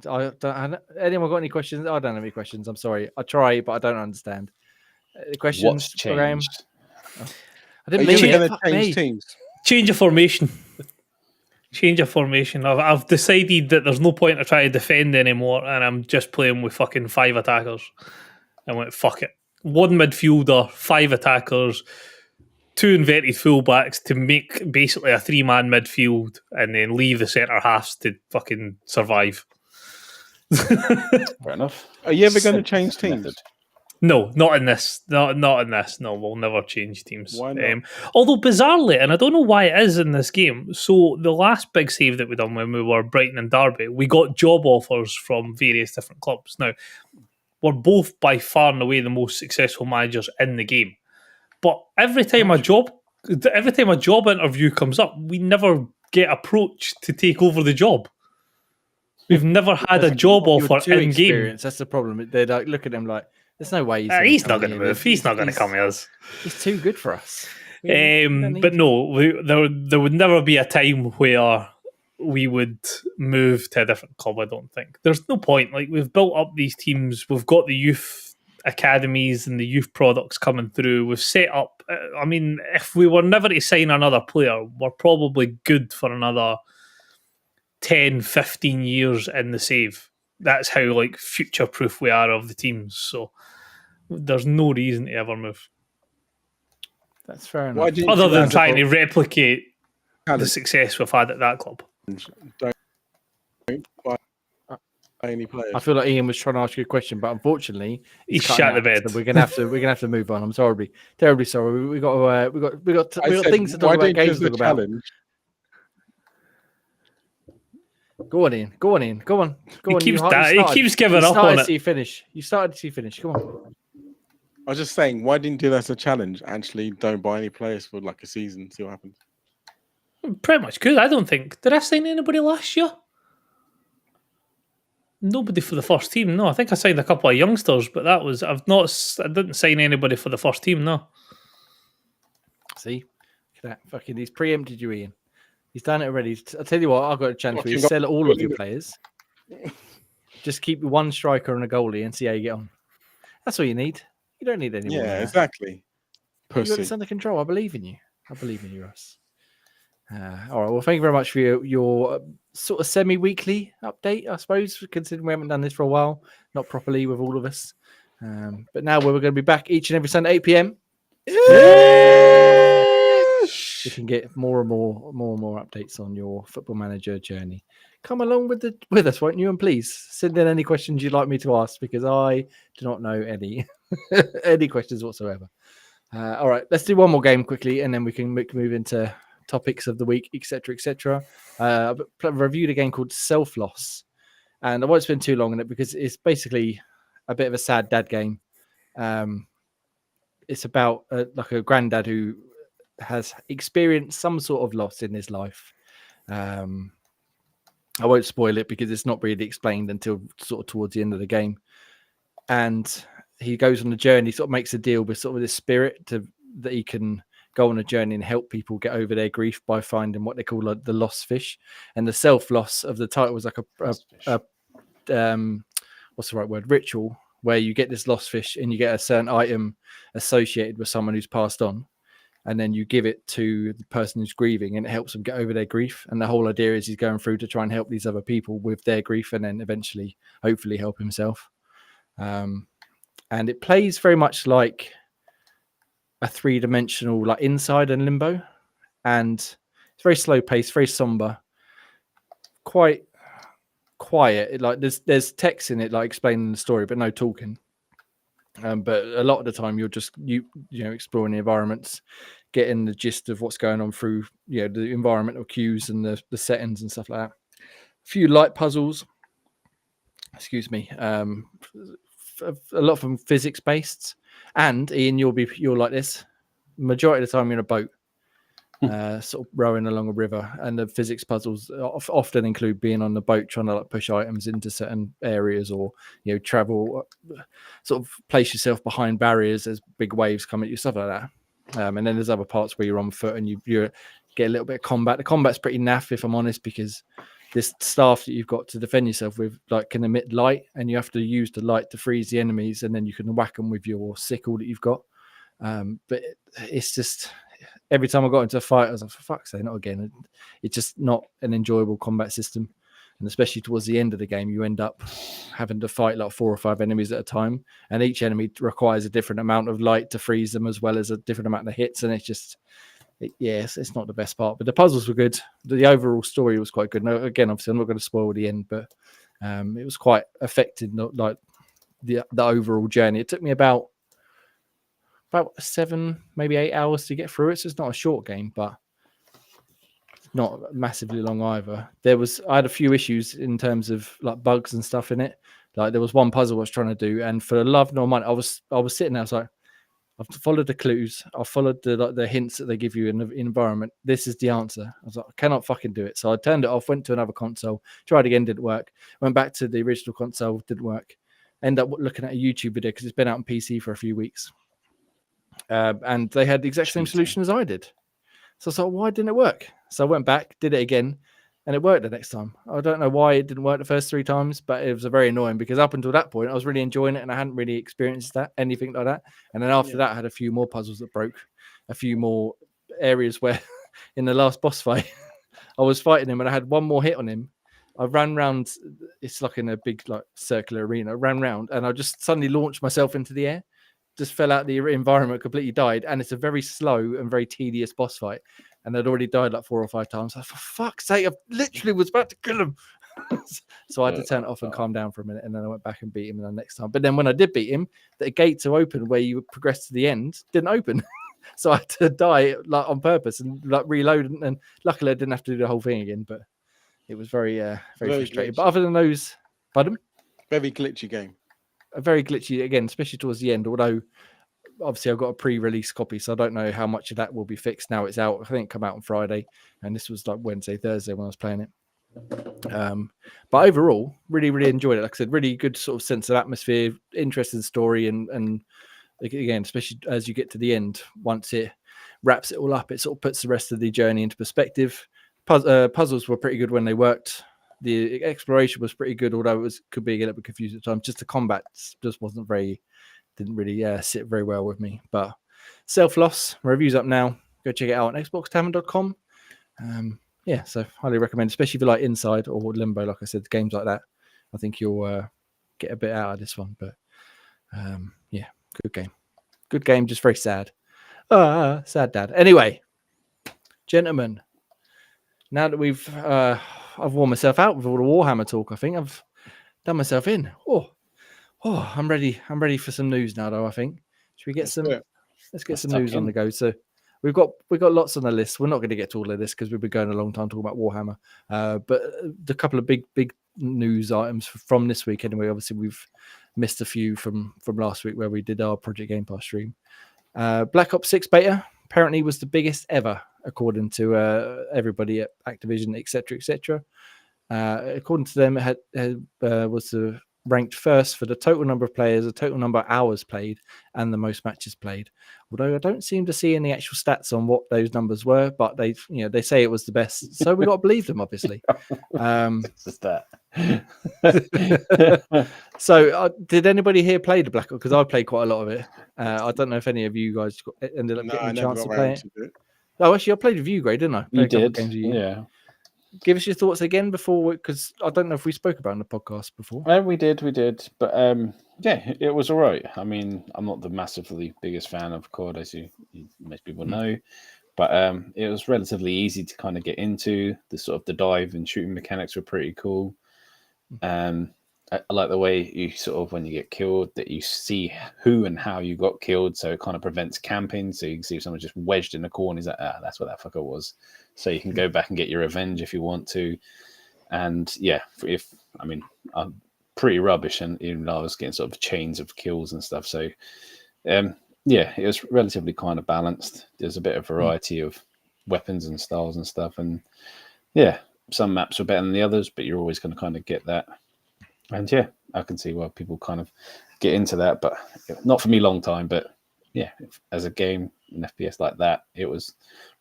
don't, anyone got any questions? I don't have any questions. I'm sorry. I try, but I don't understand. The questions. What's changed? Graham? I didn't Are mean you it. going to Fuck change me. teams? Change of formation. I've decided that there's no point to try to defend anymore, and I'm just playing with fucking 5 attackers. I went, fuck it. 1 midfielder, 5 attackers, 2 inverted fullbacks to make basically a 3-man midfield, and then leave the centre halves to fucking survive. Fair enough. Are you ever going to change teams? Method. No, not in this. Not in this. No, we'll never change teams. Why not? Although bizarrely, and I don't know why it is in this game. So the last big save that we done when we were Brighton and Derby, we got job offers from various different clubs. Now, we're both by far and away the most successful managers in the game. But every time a job interview comes up, we never get approached to take over the job. We've never had a job offer in game. That's the problem. They like look at him like, there's no way he's not going to move. He's not going to come with us. He's too good for us. But no, there would never be a time where we would move to a different club. I don't think there's no point. Like, we've built up these teams. We've got the youth academies and the youth products coming through. We've set up. I mean, if we were never to sign another player, we're probably good for another 10, 15 years in the save. That's how like future proof we are of the teams. So there's no reason to ever move. That's fair enough. Other than trying to replicate the success we've had at that club. Don't buy any players. I feel like Ian was trying to ask you a question, but unfortunately he's cutting shut the out, bed. so we're gonna have to move on. I'm terribly sorry. We got things to talk about. Games to talk about. Go on, Ian. Go on. He keeps giving up on it. You started to finish. Come on. I was just saying, why didn't you do that as a challenge? Actually, don't buy any players for like a season. See what happens. Pretty much good. I don't think. Did I sign anybody last year? Nobody for the first team. No, I think I signed a couple of youngsters, but I didn't sign anybody for the first team. No. See, look at that. Fucking, he's preempted you, Ian. He's done it already. I'll tell you what, I've got a chance for you. Sell all of your players. Just keep one striker and a goalie and see how you get on. That's all you need. You don't need any more. Yeah, exactly. You've got this under control. I believe in you. Russ. All right. Well, thank you very much for your sort of semi-weekly update, I suppose, considering we haven't done this for a while, not properly with all of us. But now we're going to be back each and every Sunday, 8 p.m. You can get more and more updates on your Football Manager journey. Come along with us, won't you? And please send in any questions you'd like me to ask, because I do not know any any questions whatsoever. All right, let's do one more game quickly, and then we can move into topics of the week, etc. I reviewed a game called Self Loss, and I won't spend too long on it because it's basically a bit of a sad dad game. It's about like a granddad who has experienced some sort of loss in his life, I won't spoil it because it's not really explained until sort of towards the end of the game. And he goes on a journey, sort of makes a deal with sort of this spirit that he can go on a journey and help people get over their grief by finding what they call like the lost fish. And the self-loss of the title was like a what's the right word? Ritual, where you get this lost fish and you get a certain item associated with someone who's passed on. And then you give it to the person who's grieving and it helps them get over their grief. And the whole idea is he's going through to try and help these other people with their grief and then eventually, hopefully, help himself. And it plays very much like a three-dimensional, like Inside and Limbo. And it's very slow paced, very somber, quite quiet. Like there's text in it, like explaining the story, but no talking. But a lot of the time you're just you know exploring the environments, getting the gist of what's going on through the environmental cues and the settings and stuff like that. A few light puzzles, excuse me. A lot of them physics based. And Ian, you're like this. Majority of the time you're in a boat, sort of rowing along a river, and the physics puzzles often include being on the boat trying to like push items into certain areas, or travel, sort of place yourself behind barriers as big waves come at you, stuff like that. And then there's other parts where you're on foot and you get a little bit of combat. The combat's pretty naff, if I'm honest, because this staff that you've got to defend yourself with can emit light, and you have to use the light to freeze the enemies, and then you can whack them with your sickle that you've got. But it's just every time I got into a fight, I was like, for fuck's sake, not again. It's just not an enjoyable combat system. And especially towards the end of the game, you end up having to fight like 4 or 5 enemies at a time. And each enemy requires a different amount of light to freeze them, as well as a different amount of hits. And it's just, it's not the best part. But the puzzles were good. The overall story was quite good. Now, again, obviously, I'm not going to spoil the end, but it was quite affected, like the overall journey. It took me about 7, maybe 8 hours to get through it. So it's not a short game, but not massively long either. I had a few issues in terms of like bugs and stuff in it. Like there was one puzzle I was trying to do, and for the love nor money, I was sitting there. I was like, I've followed the clues, I've followed the hints that they give you in the environment. This is the answer. I was like, I cannot fucking do it. So I turned it off, went to another console, tried again, didn't work. Went back to the original console, didn't work. End up looking at a YouTube video because it's been out on PC for a few weeks. And they had the exact same solution as I did. So I was like, why didn't it work? So I went back, did it again, and it worked the next time. I don't know why it didn't work the first 3 times, but it was very annoying because up until that point, I was really enjoying it and I hadn't really experienced anything like that. And then after that, I had a few more puzzles that broke, a few more areas where in the last boss fight, I was fighting him and I had one more hit on him. I ran round, it's like in a big like circular arena, I ran round and I just suddenly launched myself into the air. Just fell out of the environment, completely died, and it's a very slow and very tedious boss fight. And I'd already died like 4 or 5 times. For fuck's sake, I literally was about to kill him. So I had to turn it off and calm down for a minute, and then I went back and beat him the next time. But then when I did beat him, the gate to open where you progress to the end didn't open. So I had to die like on purpose and like reload. And luckily I didn't have to do the whole thing again. But it was very frustrating. Glitchy. But other than those, pardon? Very glitchy game. A very glitchy again, especially towards the end. Although obviously I've got a pre-release copy, so I don't know how much of that will be fixed now. It's out. I think it come out on Friday, and this was like Wednesday, Thursday when I was playing it. But overall, really, really enjoyed it. Like I said, really good sort of sense of atmosphere, interesting story, and again, especially as you get to the end, once it wraps it all up, it sort of puts the rest of the journey into perspective. Puzzles were pretty good when they worked. The exploration was pretty good, although could be a little bit confused at times. Just the combat just didn't really sit very well with me. But Self-Loss, review's up now. Go check it out on xboxtavern.com. So highly recommend, especially if you like Inside or Limbo, like I said, games like that. I think you'll get a bit out of this one. But good game. Good game, just very sad. Sad dad. Anyway, gentlemen, now that I've worn myself out with all the Warhammer talk, I think I've done myself in. I'm ready. I'm ready for some news now, though. I think. Should we get Let's get some news on the go. So we've got lots on the list. We're not going to get to all of this because we've been going a long time talking about Warhammer. But the couple of big news items from this week, anyway. Obviously, we've missed a few from last week where we did our Project Game Pass stream. Black Ops 6 beta apparently was the biggest ever, according to everybody at Activision, etc., etc. according to them, it was ranked first for the total number of players, the total number of hours played, and the most matches played. Although I don't seem to see any actual stats on what those numbers were, but they say it was the best, so we got to believe them, obviously. It's just that. So, did anybody here play the Black Ops? Because I played quite a lot of it. I don't know if any of you guys ended up getting a chance to play it. Oh, actually, I played with you, Gray, didn't I? You did, games with you. yeah. Give us your thoughts again before, because I don't know if we spoke about it in the podcast before. We did, but yeah, it was all right. I mean, I'm not the massively biggest fan of COD, as most people know, but it was relatively easy to kind of get into. The sort of the dive and shooting mechanics were pretty cool. I like the way you sort of, when you get killed, that you see who and how you got killed, so it kind of prevents camping. So you can see if someone just wedged in the corner, he's like, that's what that fucker was. So you can go back and get your revenge if you want to. And yeah, I'm pretty rubbish, and even though I was getting sort of chains of kills and stuff. So yeah, it was relatively kind of balanced. There's a bit of variety of weapons and styles and stuff. And yeah, some maps were better than the others, but you're always going to kind of get that. And yeah, I can see why people kind of get into that, but not for me long time. But yeah, as a game, an FPS like that, it was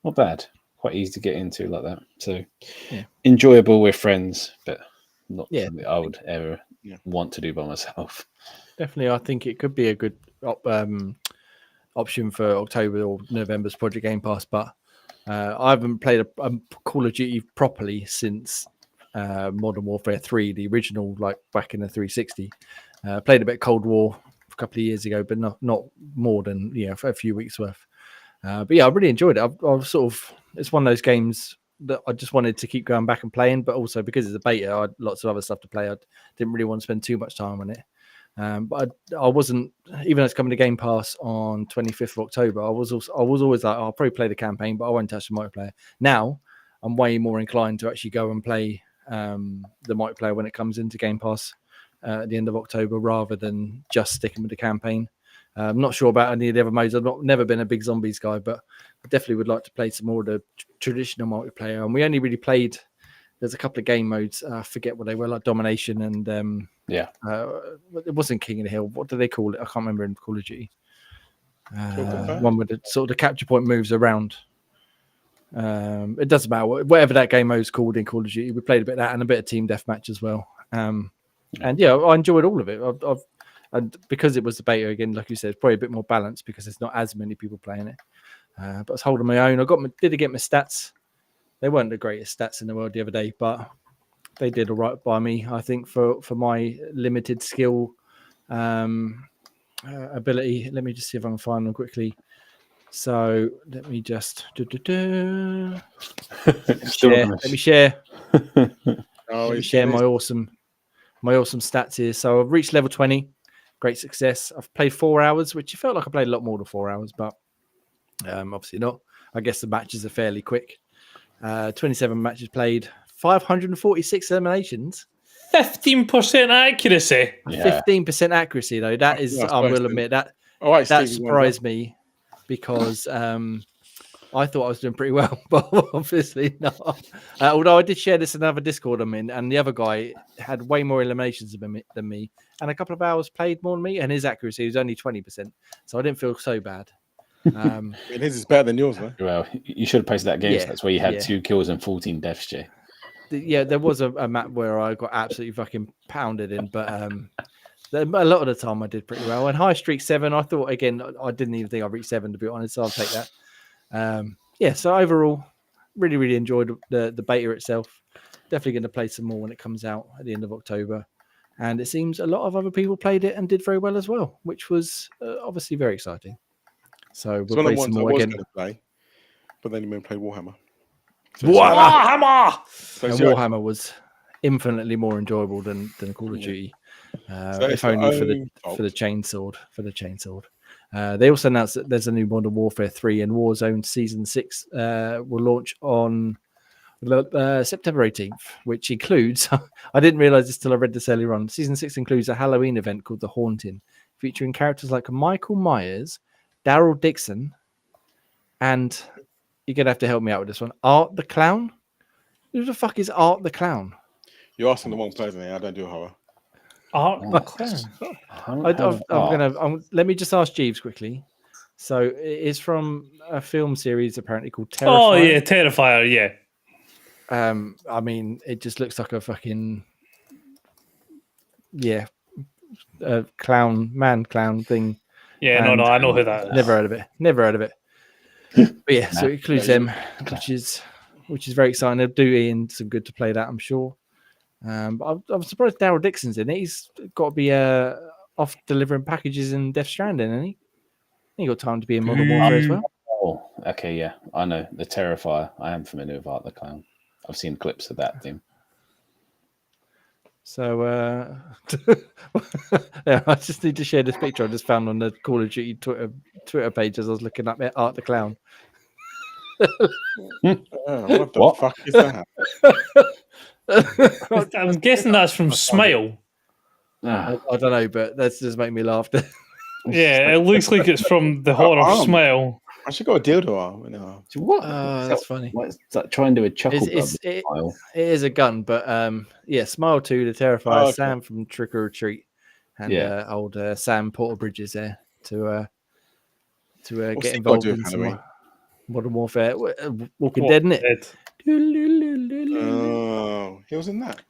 not bad. Quite easy to get into like that. So yeah, enjoyable with friends, but not something I would ever want to do by myself. Definitely, I think it could be a good option for October or November's Project Game Pass, but I haven't played a Call of Duty properly since Modern Warfare 3, the original, like back in the 360. Played a bit of Cold War a couple of years ago, but not more than a few weeks worth. But yeah, I really enjoyed it. I've sort of, it's one of those games that I just wanted to keep going back and playing, but also because it's a beta, I had lots of other stuff to play. I didn't really want to spend too much time on it. But I wasn't, even though it's coming to Game Pass on 25th of October, I was always like, I'll probably play the campaign, but I won't touch the multiplayer. Now I'm way more inclined to actually go and play the multiplayer when it comes into Game Pass at the end of October, rather than just sticking with the campaign. I'm not sure about any of the other modes. I've never been a big zombies guy, but I definitely would like to play some more of the traditional multiplayer. And we only really played, there's a couple of game modes, I forget what they were, like Domination and it wasn't King of the Hill. What do they call it? I can't remember in Call of Duty. One with the sort of the capture point moves around. It doesn't matter whatever that game mode is called in Call of Duty. We played a bit of that and a bit of team deathmatch as well. And yeah, I enjoyed all of it. And because it was the beta again, like you said, it's probably a bit more balanced because there's not as many people playing it. But I was holding my own. Did get my stats. They weren't the greatest stats in the world the other day, but they did all right by me, I think, for my limited skill ability. Let me just see if I can find them quickly. So let me just let me share my awesome stats here. So I've reached level 20. Great success. I've played 4 hours, which it felt like I played a lot more than 4 hours, but obviously not. I guess the matches are fairly quick. 27 matches played, 546 eliminations. 15% accuracy. 15% accuracy, though. That is, I will admit, that surprised me because I thought I was doing pretty well, but obviously not. Although I did share this in another Discord I'm in, and the other guy had way more eliminations than me, and a couple of hours played more than me, and his accuracy was only 20%. So I didn't feel so bad. His is better than yours, though. Well, you should have posted that game. So that's where you had 2 kills and 14 deaths, Jay. Yeah, there was a map where I got absolutely fucking pounded in, but a lot of the time I did pretty well. And high streak 7, I thought, again, I didn't even think I reached 7, to be honest, so I'll take that. So overall, really, really enjoyed the beta itself. Definitely going to play some more when it comes out at the end of October. And it seems a lot of other people played it and did very well as well, which was obviously very exciting. So we'll play some more again. But then you played Warhammer. Warhammer! And Warhammer was infinitely more enjoyable than Call of Duty. If only for the chainsword. They also announced that there's a new Modern Warfare 3 and Warzone Season 6 will launch on September 18th, which includes, I didn't realize this till I read this earlier on. Season 6 includes a Halloween event called The Haunting, featuring characters like Michael Myers, Daryl Dixon, and you're going to have to help me out with this one, Art the Clown. Who the fuck is Art the Clown? You're asking the wrong person here. I don't do horror. Art the Clown. Let me just ask Jeeves quickly. So it is from a film series apparently called Terrifier. Oh yeah, Terrifier. Yeah. I mean, it just looks like a fucking clown thing. Yeah, no, I know who that is. Never heard of it. But yeah, so it includes them, which is very exciting. They'll do Ian some good to play that, I'm sure. But I'm surprised Daryl Dixon's in it. He's got to be off delivering packages in Death Stranding, hasn't he? He got time to be in Modern Warfare as well. Oh, okay, yeah, I know the Terrifier. I am familiar with Art the Clown. I've seen clips of that thing. So yeah, I just need to share this picture I just found on the Call of Duty Twitter page as I was looking up at Art the Clown. What the fuck is that? I'm guessing that's from Smile. I don't know, but that's just make me laugh. Yeah, it looks like it's from the horror Smile. I should go a dildo arm. No. What? That's funny. What is that? Trying to do a chuckle. It is a gun, but yeah, Smile 2, the Terrifier, okay. Sam from Trick or Treat, and old Sam Porter Bridges there to get involved in some Modern Warfare. Walking Dead, isn't it? Oh, he was in that.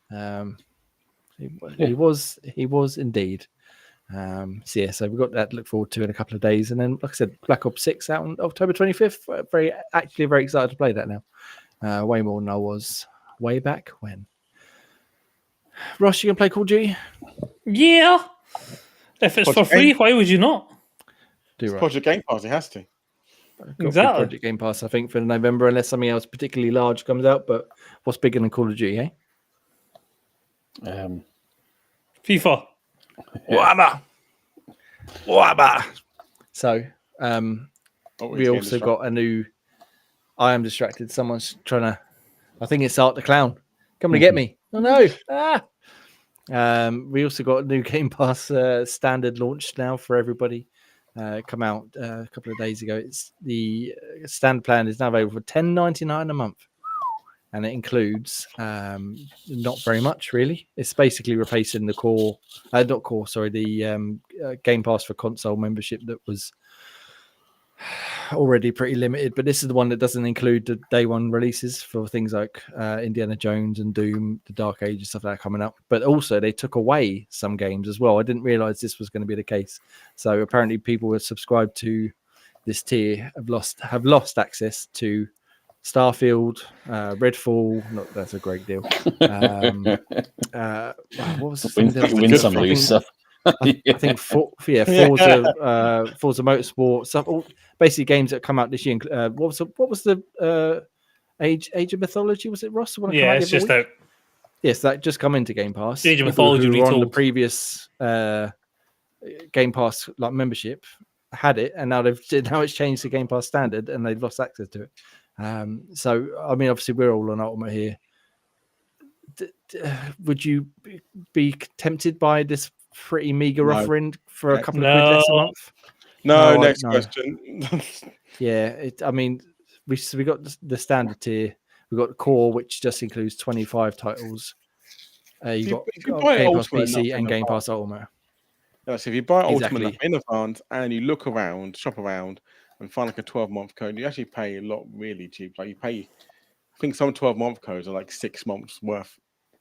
He was indeed. So we've got that to look forward to in a couple of days, and then, like I said, Black Ops 6 out on October 25th. Very excited to play that now. Way more than I was way back when. Ross, you can play Call of Duty? Yeah. If it's for free, why would you not? Project Game Pass, it has to. Exactly. Project Game Pass, I think, for November, unless something else particularly large comes out. But what's bigger than Call of Duty, eh? FIFA. Wabba. So, we also got a new. I am distracted. Someone's trying to. I think it's Art the Clown. Come to get me. Oh no! We also got a new Game Pass standard launched now for everybody. Come out a couple of days ago. It's the standard plan is now available for $10.99 a month, and it includes not very much really. It's basically replacing the the Game Pass for console membership that was already pretty limited, but this is the one that doesn't include the day one releases for things like Indiana Jones and Doom, the Dark Age and stuff like that coming up. But also they took away some games as well. I didn't realize this was going to be the case. So apparently people who are subscribed to this tier have lost access to Starfield, Redfall. That's a great deal. What was the win some, lose some. I think Forza Motorsport stuff. Basically, games that come out this year. What was the Age of Mythology? Was it Ross? Yeah, it's just out. Yes, that just come into Game Pass. Age of Mythology who were on the previous Game Pass membership had it, and now it's changed to Game Pass standard, and they've lost access to it. So I mean, obviously, we're all on Ultimate here. Would you be tempted by this pretty meager offering for a couple of quid less a month? No, next question. Yeah, we got the standard tier. We got the core, which just includes 25 titles. You got Game Pass PC and Game Pass Ultimate. So if you buy Ultimate in advance and you shop around, and find like a 12-month code, you actually pay a lot really cheap. Like you pay, I think some 12-month codes are like 6 months worth.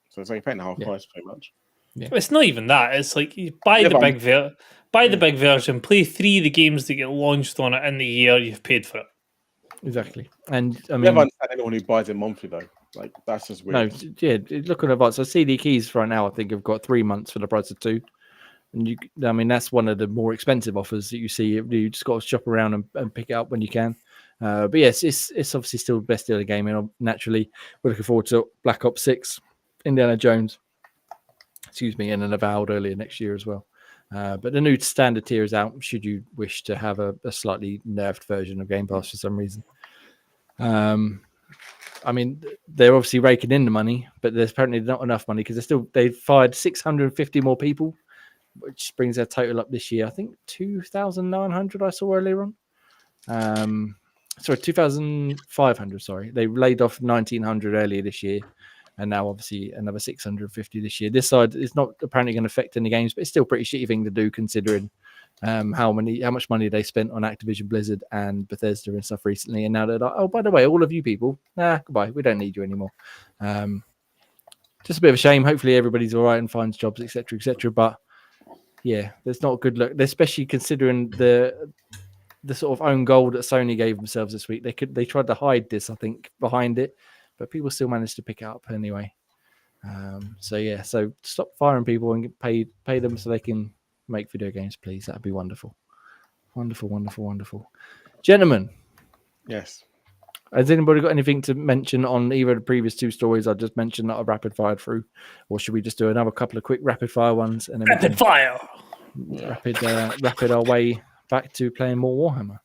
So it's like you're paying the half price pretty much. Yeah. It's not even that. It's like you buy the big version, play 3 of the games that get launched on it in the year, you've paid for it. Exactly. And I mean, never understand anyone who buys it monthly though. Like that's just weird. No, yeah, look at advance. So CD keys right now, I think have got 3 months for the price of 2. And that's one of the more expensive offers that you see. You just got to shop around and pick it up when you can. But yes, it's obviously still the best deal of the game. And naturally, we're looking forward to Black Ops 6, Indiana Jones, and an Avowed earlier next year as well. But the new standard tier is out should you wish to have a slightly nerfed version of Game Pass for some reason. I mean, they're obviously raking in the money, but there's apparently not enough money because they've fired 650 more people, which brings their total up this year. I think 2,900 I saw earlier on. 2,500. Sorry, they laid off 1,900 earlier this year. and now obviously another 650 this year. This side is not apparently going to affect any games, but it's still a pretty shitty thing to do considering how much money they spent on Activision Blizzard and Bethesda and stuff recently, and now they're like, oh, by the way, all of you people, goodbye, we don't need you anymore. Just a bit of a shame. Hopefully everybody's all right and finds jobs, etc., etc. But yeah, there's not a good look, especially considering the sort of own goal that Sony gave themselves this week. They tried to hide this, I think, behind it, but people still managed to pick it up anyway. So stop firing people and pay them so they can make video games, please. That'd be wonderful. Wonderful, wonderful, wonderful. Gentlemen. Yes. Has anybody got anything to mention on either of the previous two stories I just mentioned that I rapid fired through? Or should we just do another couple of quick rapid fire ones and then Rapid fire! Rapid our way back to playing more Warhammer.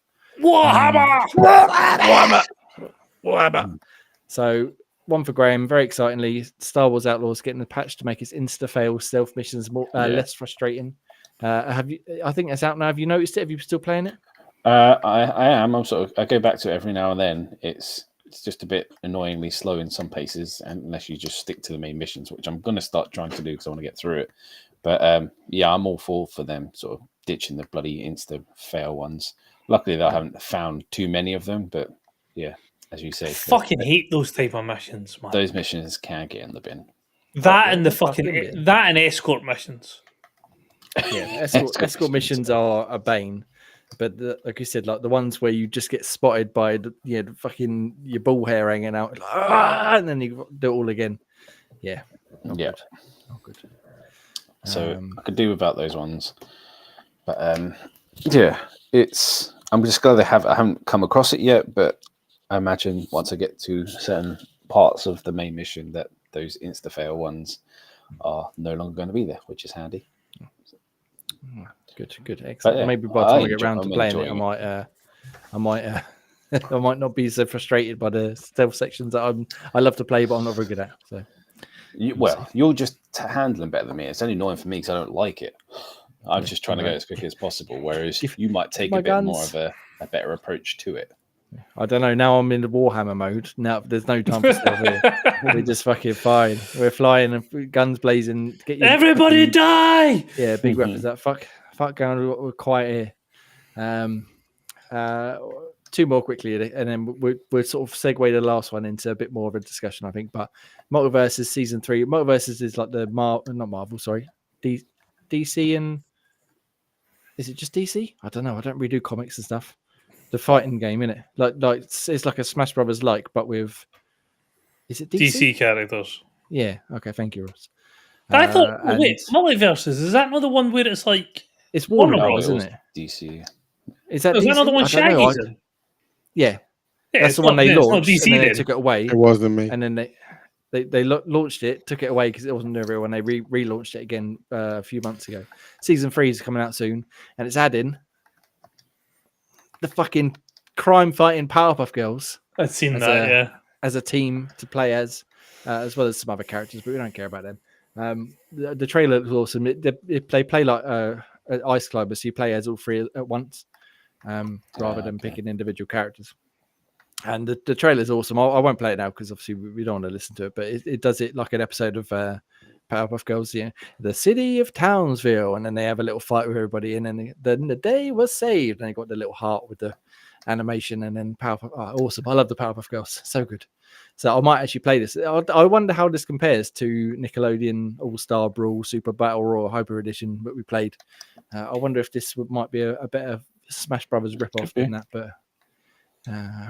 Warhammer! So one for Graham, very excitingly, Star Wars Outlaws getting a patch to make its insta-fail stealth missions more less frustrating. I think it's out now. Have you noticed it? Have you still playing it? I am. I go back to it every now and then. It's just a bit annoyingly slow in some places, unless you just stick to the main missions, which I'm going to start trying to do because I want to get through it. But I'm all for them sort of ditching the bloody insta-fail ones. Luckily, I haven't found too many of them, but yeah, as you say, I fucking hate those type of missions, man. Those missions can get in the bin. That and escort missions. Yeah, escort missions are a bane. But like you said, like the ones where you just get spotted by the fucking your ball hair hanging out, and then you do it all again. Yeah, not good. So I could do without those ones, but I'm just glad I haven't come across it yet, but I imagine once I get to certain parts of the main mission that those insta-fail ones are no longer going to be there, which is handy. Good, excellent. Maybe by the time I get around to playing it, I might not be so frustrated by the stealth sections that I love to play, but I'm not very good at. So, you're just handling better than me. It's only annoying for me because I don't like it. I'm just trying to go as quickly as possible, whereas you might take a bit more of a better approach to it. I don't know. Now I'm in the Warhammer mode. Now there's no time for stealth here. We're just fucking fine. We're flying and guns blazing. Everybody die! Yeah, big weapons. That fuck going. We're quiet here. Two more quickly, and then we'll sort of segue the last one into a bit more of a discussion, I think. But Multiverses season 3. Multiverses is like the not Marvel, sorry, DC, and is it just DC? I don't know. I don't really do comics and stuff. The fighting game, innit? Like it's like a Smash Brothers like, but with is it DC characters? Yeah. Okay. Thank you, Ross. I thought. Wait, Multiverses, is that not the one where it's like it's Warner Bros, isn't it? DC. Is that DC? another one Shaggy's in? Yeah, that's the one they launched. DC, and then they took it away. It wasn't me. And then they launched it, took it away because it wasn't the real one. They relaunched it again a few months ago. Season 3 is coming out soon, and it's adding the fucking crime fighting Powerpuff Girls. I've seen that, as a team to play as well as some other characters, but we don't care about them. The trailer looks awesome. They play like Ice Climbers, so you play as all three at once, rather than picking individual characters. And the trailer is awesome. I won't play it now because obviously we don't want to listen to it, but it does it like an episode of Powerpuff Girls, the city of Townsville, and then they have a little fight with everybody, and then the day was saved, and they got the little heart with the animation, and then Powerpuff. Oh, awesome! I love the Powerpuff Girls, so good. So I might actually play this. I wonder how this compares to Nickelodeon All Star Brawl Super Battle Royal Hyper Edition that we played. I wonder if this might be a better Smash Brothers ripoff than that, but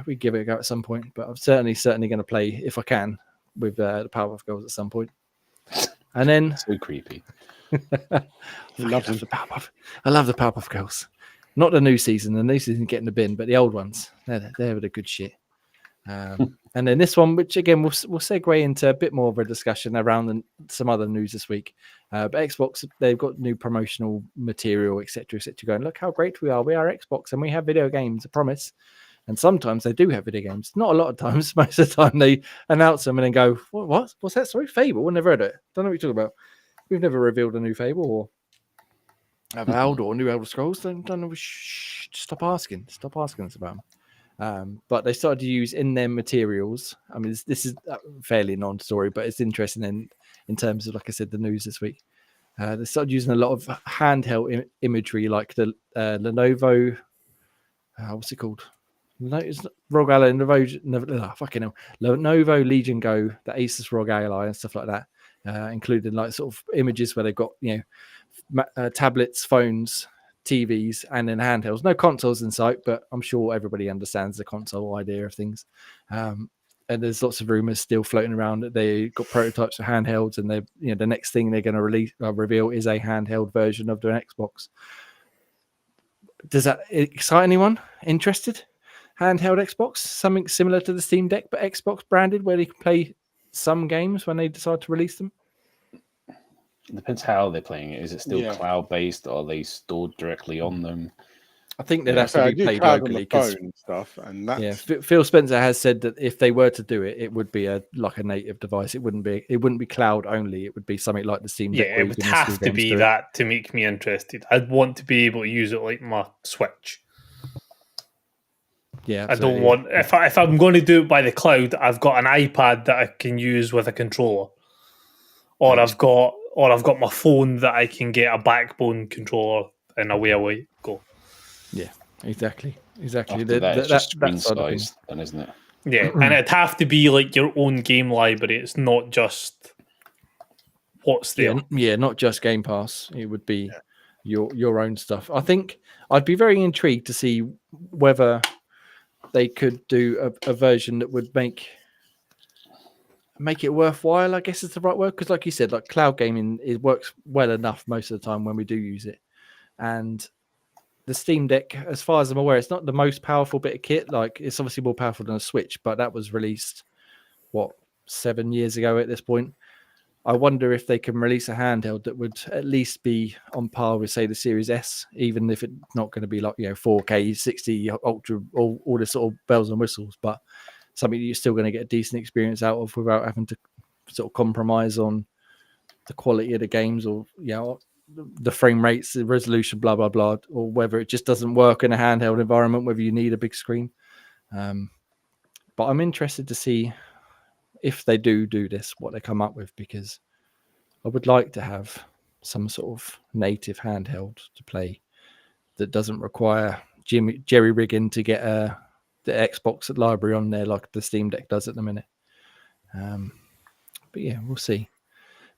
we give it a go at some point. But I'm certainly going to play if I can with the Powerpuff Girls at some point. And then so creepy. I love the Powerpuff Girls. Not the new season. The new season getting the bin, but the old ones. They're the good shit. And then this one, which again we'll segue into a bit more of a discussion around some other news this week. But Xbox, they've got new promotional material, etc., going. Look how great we are. We are Xbox, and we have video games. I promise. And sometimes they do have video games. Not a lot of times. Most of the time they announce them and then go, "What? What's that? Sorry, Fable. I've never heard it. Don't know what you're talking about. We've never revealed a new Fable or Avowed or new Elder Scrolls. Don't know. Shh, stop asking. Stop asking us about them." But they started to use in their materials. I mean, this is fairly non-story, but it's interesting in terms of, like I said, the news this week. They started using a lot of handheld imagery, like the Lenovo. What's it called? No, it's not ROG Ally, Lenovo Legion Go, the Asus ROG Ally, and stuff like that, including like sort of images where they've got tablets, phones, TVs, and then handhelds. No consoles in sight, but I'm sure everybody understands the console idea of things. And there's lots of rumors still floating around that they got prototypes of handhelds, and they, the next thing they're going to reveal is a handheld version of their Xbox. Does that excite anyone interested? Handheld Xbox, something similar to the Steam Deck, but Xbox branded, where they can play some games when they decide to release them. It depends how they're playing it. Is it still cloud based? Or are they stored directly on them? I think they'd have to be played locally. Phone stuff, and that's... Phil Spencer has said that if they were to do it, it would be like a native device. It wouldn't be cloud only. It would be something like the Steam Deck. Yeah, it would have to be that to make me interested. I'd want to be able to use it like my Switch. Yeah, absolutely. I don't want if I'm going to do it by the cloud, I've got an iPad that I can use with a controller, or I've got my phone that I can get a backbone controller, and away go. Yeah, exactly. After that's just screen size, then, isn't it? Yeah, and it'd have to be like your own game library. It's not just what's there. Yeah, not just Game Pass. It would be your own stuff. I think I'd be very intrigued to see whether they could do a version that would make it worthwhile, I guess is the right word. Because like you said, like cloud gaming, it works well enough most of the time when we do use it. And the Steam Deck, as far as I'm aware, it's not the most powerful bit of kit. Like, it's obviously more powerful than a Switch, but that was released, 7 years ago at this point. I wonder if they can release a handheld that would at least be on par with, say, the Series S, even if it's not going to be like 4K, 60, ultra, all this sort of bells and whistles, but something that you're still going to get a decent experience out of without having to sort of compromise on the quality of the games, or the frame rates, the resolution, blah blah blah, or whether it just doesn't work in a handheld environment, whether you need a big screen. But I'm interested to see if they do this, what they come up with, because I would like to have some sort of native handheld to play that doesn't require jerry rigging to get the Xbox library on there like the Steam Deck does at the minute. But yeah, we'll see.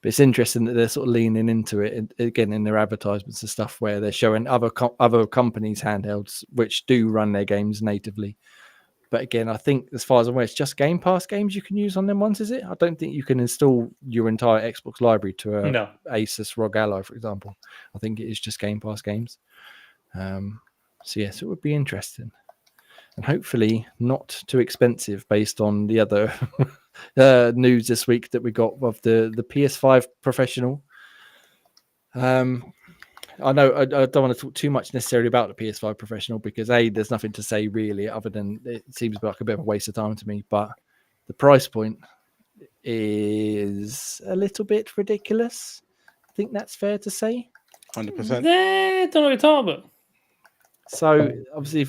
But it's interesting that they're sort of leaning into it again in their advertisements and stuff, where they're showing other companies' handhelds which do run their games natively. But again, I think as far as I'm aware, it's just Game Pass games you can use on them ones, is it? I don't think you can install your entire Xbox library to a Asus ROG Ally, for example. I think it is just Game Pass games. So yes, it would be interesting. And hopefully not too expensive based on the other news this week that we got of the PS5 Professional. I know I don't want to talk too much necessarily about the PS5 Professional because there's nothing to say really other than it seems like a bit of a waste of time to me, but the price point is a little bit ridiculous. I think that's fair to say. 100%. Don't know what you're talking about. So obviously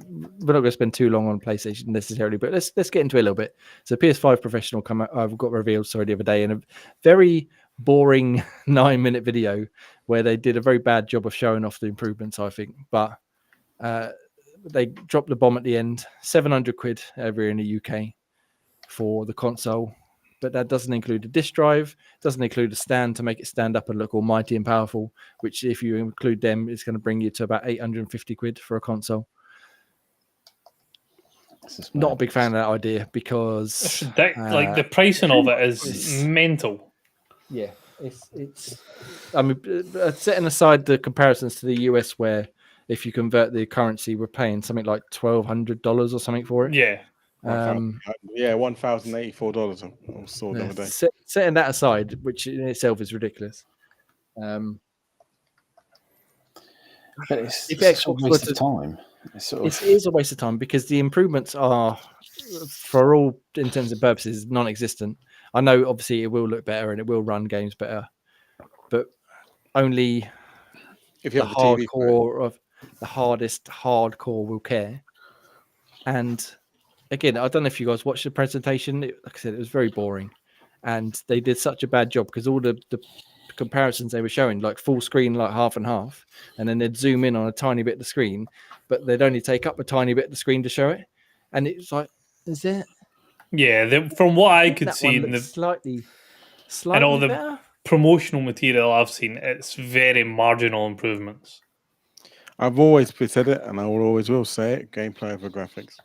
we're not going to spend too long on PlayStation necessarily, but let's get into it a little bit. So PS5 Professional I've got revealed the other day in a very boring 9-minute video where they did a very bad job of showing off the improvements, I think. But they dropped the bomb at the end. 700 quid over in the UK for the console. But that doesn't include a disk drive, doesn't include a stand to make it stand up and look almighty and powerful, which if you include them, it's going to bring you to about 850 quid for a console. Not a big fan of that idea because... like the pricing of it is mental. Yeah, it's. I mean, setting aside the comparisons to the US, where if you convert the currency, we're paying something like $1,200 or something for it. Yeah. $1,084 I saw the other day. Setting that aside, which in itself is ridiculous. But it's a waste of time. It is a waste of time because the improvements are, for all intents and purposes, non-existent. I know obviously it will look better and it will run games better, but only if you the have the TV hardcore of the hardcore will care. And again, I don't know if you guys watched the presentation. Like I said, it was very boring, and they did such a bad job because all the comparisons they were showing, like full screen, like half and half, and then they'd zoom in on a tiny bit of the screen, but they'd only take up a tiny bit of the screen to show it, and it's like, is it? Yeah, from what I could That see, one looks slightly and all the better. promotional material I've seen, it's very marginal improvements. I've always said it, and I will always will say it: gameplay over graphics.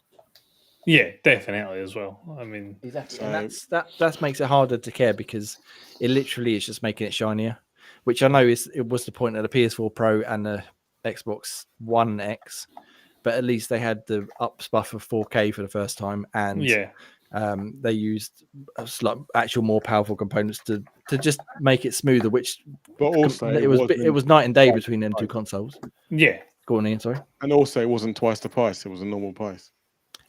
Yeah, definitely as well. I mean, Exactly, So- and that makes it harder to care because it literally is just making it shinier, which I know it was the point of the PS4 Pro and the Xbox One X, but at least they had the ups buff of 4K for the first time, and yeah, they used like actual more powerful components to just make it smoother. Which, But also, it was night and day between them two consoles. yeah. Go on, Ian, sorry. And also, it wasn't twice the price; it was a normal price.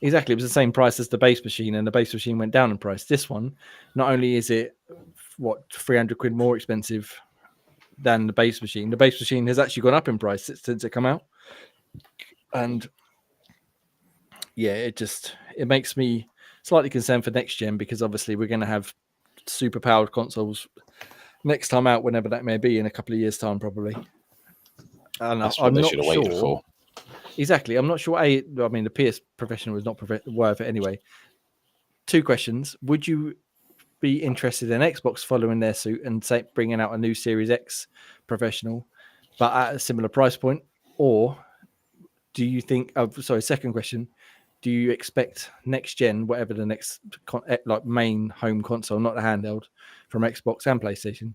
Exactly, it was the same price as the base machine, and the base machine went down in price. This one, not only is it 300 quid more expensive than the base machine has actually gone up in price since it come out. And yeah, it makes me slightly concerned for next gen because obviously we're going to have super powered consoles next time out, whenever that may be, in a couple of years' time, probably. And That's what I'm they not should have waited for. Exactly. I'm not sure. I mean, the PS Professional was not worth it anyway. 2 questions. Would you be interested in Xbox following their suit and say bringing out a new Series X Professional, but at a similar price point? Or do you think? Second question. Do you expect next gen, whatever the next like main home console, not the handheld, from Xbox and PlayStation?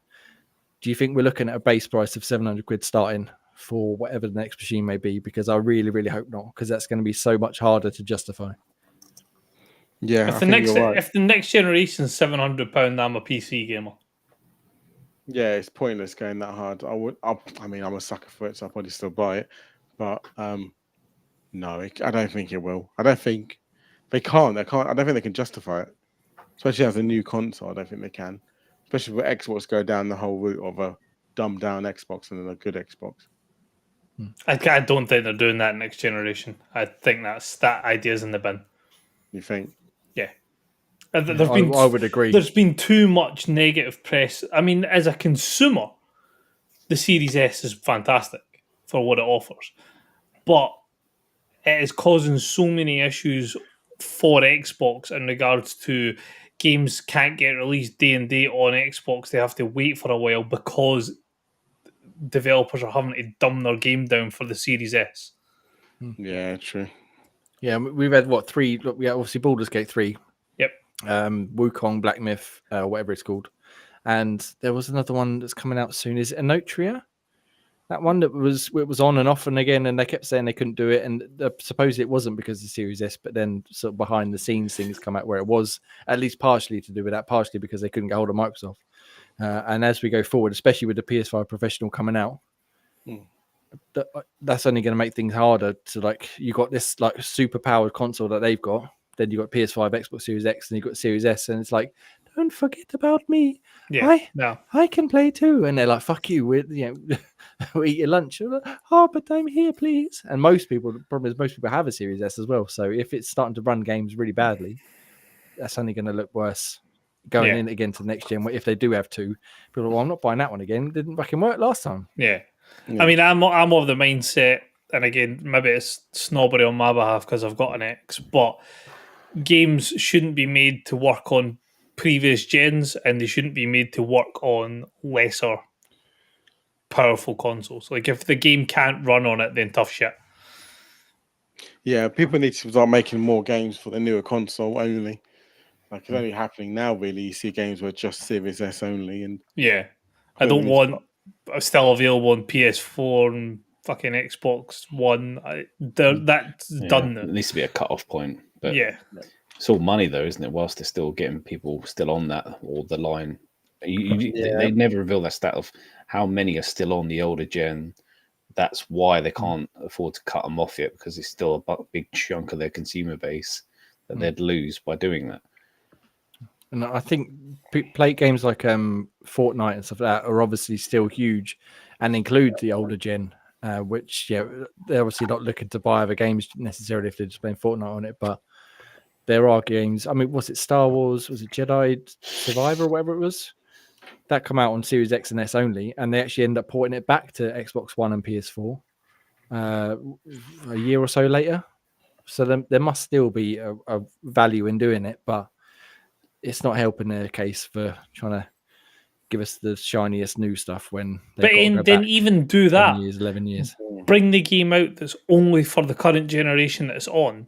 Do you think we're looking at a base price of 700 quid starting for whatever the next machine may be? Because I really, really hope not, because that's going to be so much harder to justify. Yeah, If the next generation's £700, I'm a PC gamer. Yeah, it's pointless going that hard. I mean, I'm a sucker for it, so I'll probably still buy it. But no, I don't think it will. I don't think they can't. I don't think they can justify it, especially as a new console. I don't think they can, especially for Xbox go down the whole route of a dumbed down Xbox and then a good Xbox. I don't think they're doing that next generation. I think that idea's in the bin. You think? Yeah. I would agree. There's been too much negative press. I mean, as a consumer, the Series S is fantastic for what it offers, but it is causing so many issues for Xbox in regards to games can't get released day and date on Xbox. They have to wait for a while because developers are having to dumb their game down for the Series S. Yeah, true. Yeah, we've had 3. Look, we had obviously Baldur's Gate 3. Yep. Wukong, Black Myth, whatever it's called, and there was another one that's coming out soon. Is it Anotria? That one that was on and off and again, and they kept saying they couldn't do it, and supposedly it wasn't because of the Series S, but then sort of behind the scenes things come out where it was at least partially to do with that, partially because they couldn't get hold of Microsoft. And as we go forward, especially with the PS5 Professional coming out, that's only going to make things harder. To like, you got this like super powered console that they've got, then you got PS5, Xbox Series X, and you got Series S, and it's like, don't forget about me. Yeah, I can play too. And they're like, fuck you. We'll eat your lunch. Like, oh, but I'm here, please. And the problem is most people have a Series S as well. So if it's starting to run games really badly, that's only going to look worse going in again to the next gen. If they do have 2, people are, well, I'm not buying that one again. It didn't fucking work last time. Yeah. I mean, I'm of the mindset, and again, maybe it's snobbery on my behalf because I've got an X, but games shouldn't be made to work on previous gens, and they shouldn't be made to work on lesser powerful consoles. Like, if the game can't run on it, then tough shit. Yeah, people need to start making more games for the newer console only. Like, it's only happening now, really. You see games where just Series S only. And yeah, I don't want still available on PS4 and fucking Xbox One. That's done now. It needs to be a cut-off point. But yeah. It's all money, though, isn't it? Whilst they're still getting people still on that or the line. They never reveal that stat of how many are still on the older gen. That's why they can't afford to cut them off yet, because it's still a big chunk of their consumer base that they'd lose by doing that. And I think play games like Fortnite and stuff like that are obviously still huge and include the older gen. which they're obviously not looking to buy other games necessarily if they're just playing Fortnite on it, but there are games. I mean, was it Star Wars? Was it Jedi Survivor or whatever it was? That come out on Series X and S only, and they actually end up porting it back to Xbox One and PS4 a year or so later. So there must still be a value in doing it, but it's not helping their case for trying to give us the shiniest new stuff when But then even do that. 11 years. Bring the game out that's only for the current generation that it's on,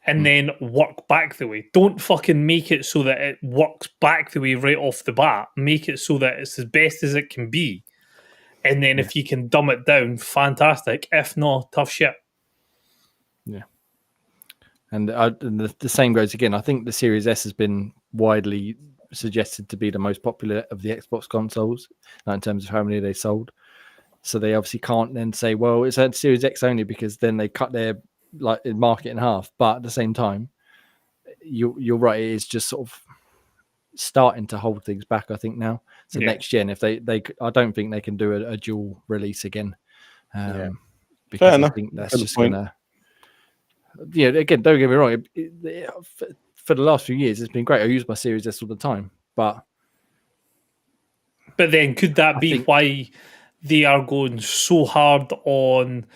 and then work back the way. Don't fucking make it so that it works back the way right off the bat. Make it so that it's as best as it can be. And then if you can dumb it down, fantastic. If not, tough shit. Yeah. And the same goes again. I think the Series S has been widely suggested to be the most popular of the Xbox consoles in terms of how many they sold. So they obviously can't then say, well, it's at Series X only, because then they cut their market in half. But at the same time, you're right. It is just sort of starting to hold things back, I think, now. So next gen, if they I don't think they can do a dual release again. Because I think that's just going to... Yeah, again, don't get me wrong. For the last few years, it's been great. I use my Series S all the time, but then could that be why they are going so hard on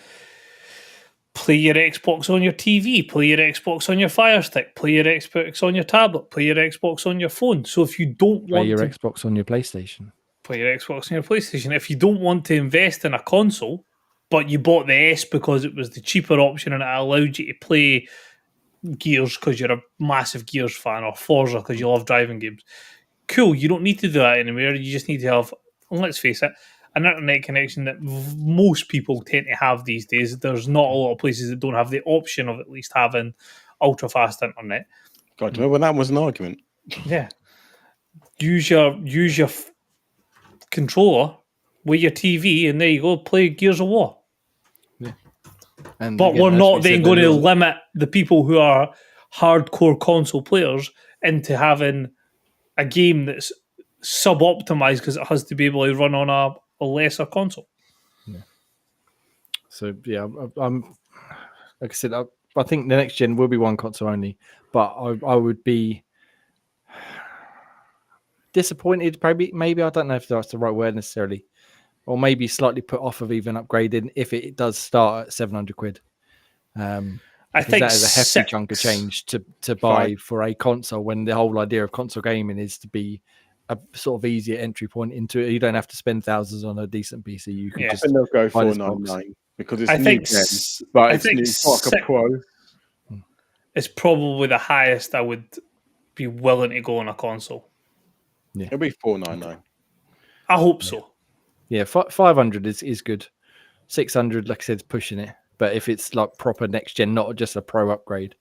play your Xbox on your TV, play your Xbox on your Fire Stick, play your Xbox on your tablet, play your Xbox on your phone? So if you don't want play your Xbox on your PlayStation, play your Xbox on your PlayStation. If you don't want to invest in a console, but you bought the S because it was the cheaper option and it allowed you to play Gears because you're a massive Gears fan, or Forza because you love driving games, cool. You don't need to do that anymore. You just need to have, let's face it, an internet connection that most people tend to have these days. There's not a lot of places that don't have the option of at least having ultra fast internet. God, do you remember that was an argument? Yeah. Use your controller with your TV, and there you go, play Gears of War. Yeah. And but again, we're not then going to limit the people who are hardcore console players into having a game that's sub-optimized because it has to be able to run on a lesser console. Yeah. So I'm like I said, I think the next gen will be one console only, but I would be disappointed. Maybe I don't know if that's the right word necessarily, or maybe slightly put off of even upgrading if it does start at £700. I think that is a hefty chunk of change to buy for a console, when the whole idea of console gaming is to be a sort of easier entry point into it. You don't have to spend thousands on a decent PC. You can just they'll go $499 because it's new gen, but it's like a Pro. It's probably the highest I would be willing to go on a console. Yeah, it'll be $499. I hope so. Yeah, 500 is good. 600, like I said, is pushing it. But if it's like proper next gen, not just a pro upgrade,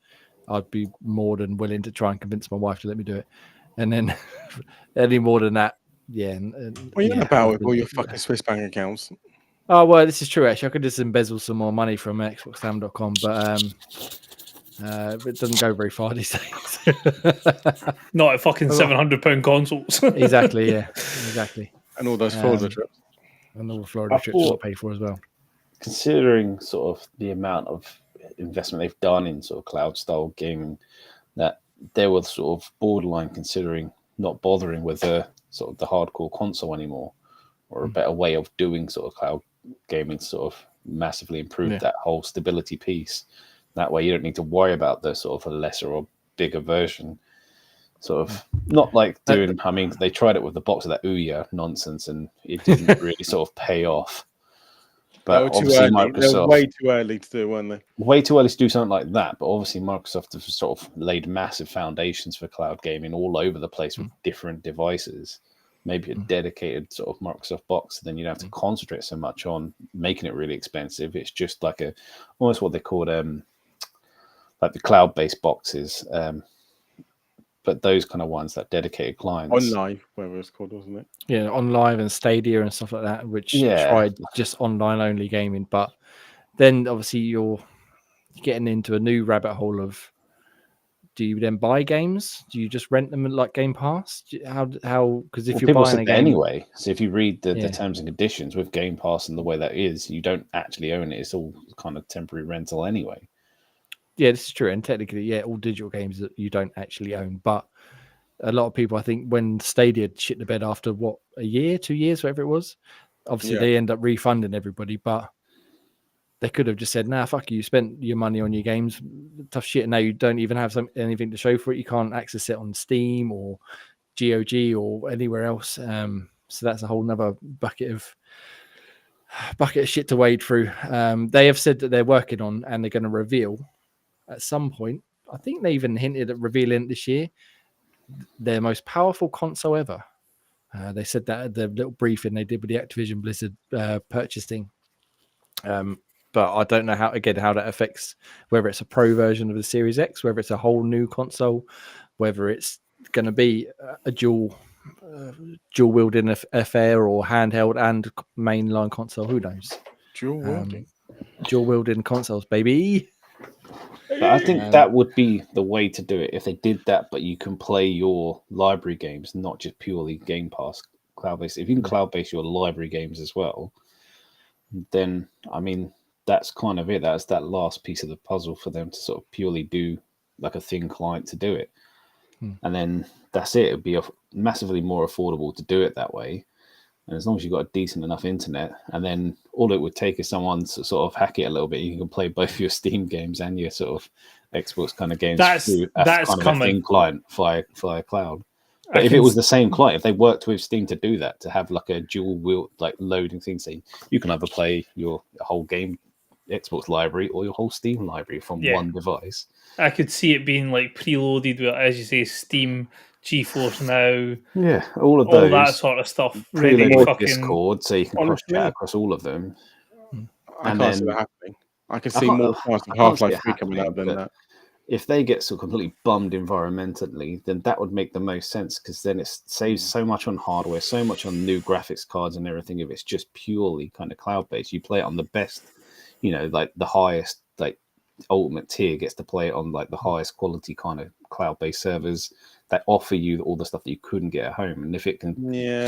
I'd be more than willing to try and convince my wife to let me do it. And then any more than that, what are you about with all your fucking Swiss bank accounts? Oh, well, this is true, actually. I could just embezzle some more money from xboxtavern.com, but it doesn't go very far these days. Not at fucking £700 consoles. Exactly, yeah. Exactly. And all those Florida trips. And all the Florida trips I'll pay for as well. Considering sort of the amount of investment they've done in sort of cloud style gaming, that they were sort of borderline considering not bothering with the sort of the hardcore console anymore, or a better way of doing sort of cloud gaming, sort of massively improve that whole stability piece. That way you don't need to worry about the sort of a lesser or bigger version. Sort of not like doing, I mean, they tried it with the box of that Ouya nonsense and it didn't really sort of pay off. But obviously Microsoft, they were way too early to do, weren't they? Way too early to do something like that. But obviously Microsoft have sort of laid massive foundations for cloud gaming all over the place with different devices. Maybe a dedicated sort of Microsoft box, then you'd have to concentrate so much on making it really expensive. It's just like almost what they called like the cloud-based boxes. But those kind of ones, that dedicated clients. OnLive, whatever it's called, wasn't it? Yeah, OnLive and Stadia and stuff like that, which tried just online only gaming. But then obviously you're getting into a new rabbit hole of do you then buy games? Do you just rent them like Game Pass? How? Because if you're people buying said a that game anyway. So if you read the Yeah. terms and conditions with Game Pass and the way that is, you don't actually own it. It's all kind of temporary rental anyway. Yeah, this is true. And technically, yeah, all digital games that you don't actually own. But a lot of people, I think, when Stadia shit the bed after a year, 2 years, whatever it was, obviously they end up refunding everybody. But they could have just said, nah, fuck you spent your money on your games. Tough shit. And now you don't even have anything to show for it. You can't access it on Steam or GOG or anywhere else. So that's a whole nother bucket of shit to wade through. They have said that they're working on and they're going to reveal at some point. I think they even hinted at revealing it this year, their most powerful console ever. They said that at the little briefing they did with the Activision Blizzard purchasing. But I don't know how that affects whether it's a pro version of the Series X, whether it's a whole new console, whether it's going to be a dual wielding affair or handheld and mainline console. Who knows? Dual wielding. Dual wielding consoles, baby. But I think that would be the way to do it if they did that, but you can play your library games, not just purely Game Pass cloud-based. If you can cloud-base your library games as well, then, I mean, that's kind of it. That's that last piece of the puzzle for them to sort of purely do like a thin client to do it. And then that's it. It would be massively more affordable to do it that way. And as long as you've got a decent enough internet, and then all it would take is someone to sort of hack it a little bit. You can play both your Steam games and your sort of Xbox kind of games through that's kind of coming. a thin client via cloud. But if it was the same client, if they worked with Steam to do that, to have like a dual wheel like loading thing, saying you can either play your whole game Xbox library or your whole Steam library from one device. I could see it being like preloaded with, as you say, Steam, GeForce Now. Yeah, all of those. All that sort of stuff. Really Really fucking Discord, so you can cross chat across all of them. I can't see that happening. I can see more parts of Half-Life 3 coming out than that. If they get so completely bummed environmentally, then that would make the most sense, because then it saves so much on hardware, so much on new graphics cards and everything. If it's just purely kind of cloud-based, you play it on the best, like the highest, like ultimate tier gets to play it on like the highest quality kind of cloud-based servers that offer you all the stuff that you couldn't get at home. And if it can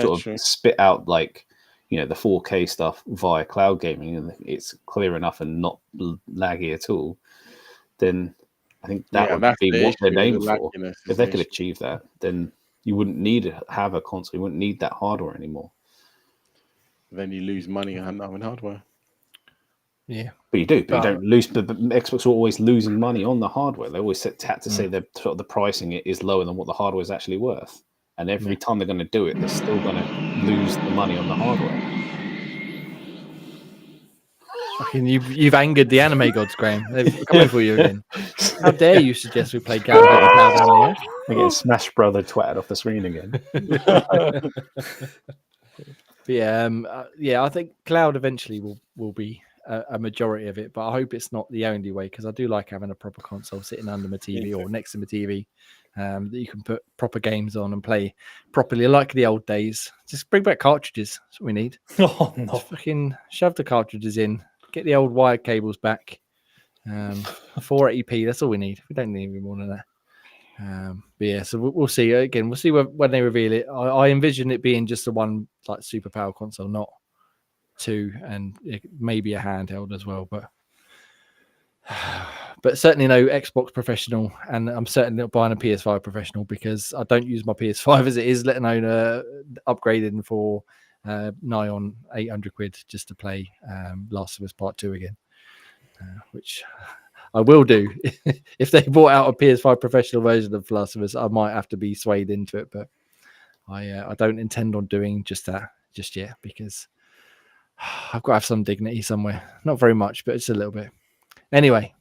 sort of spit out like, the 4K stuff via cloud gaming, and it's clear enough and not laggy at all, then I think that would be what they're aiming for. If they could achieve that, then you wouldn't need to have a console. You wouldn't need that hardware anymore. Then you lose money on having hardware. Yeah, but you do. But you don't lose. But Xbox are always losing money on the hardware. They always had to say that sort of the pricing is lower than what the hardware is actually worth. And every time they're going to do it, they're still going to lose the money on the hardware. Fucking, you've angered the anime gods, Graham. They've come over you again. How dare you suggest we play Galaxy Cloud? We're getting Smash Brother twatted off the screen again. Yeah, I think cloud eventually will be a majority of it, but I hope it's not the only way, because I do like having a proper console sitting under my TV or next to my TV that you can put proper games on and play properly like the old days. Just bring back cartridges. That's what we need. Oh, no. Just fucking shove the cartridges in, get the old wired cables back. 480p, that's all we need. We don't need any more than that. But yeah, so we'll see. Again, we'll see when they reveal it. I envision it being just the one like superpower console, not two, and maybe a handheld as well. But certainly no Xbox professional, and I'm certainly not buying a PS5 professional, because I don't use my PS5 as it is, let alone upgrading for nigh on 800 quid just to play Last of Us Part 2 again, which I will do. If they brought out a PS5 professional version of Last of Us, I might have to be swayed into it, but I don't intend on doing just that just yet, because I've got to have some dignity somewhere. Not very much, but just a little bit. Anyway,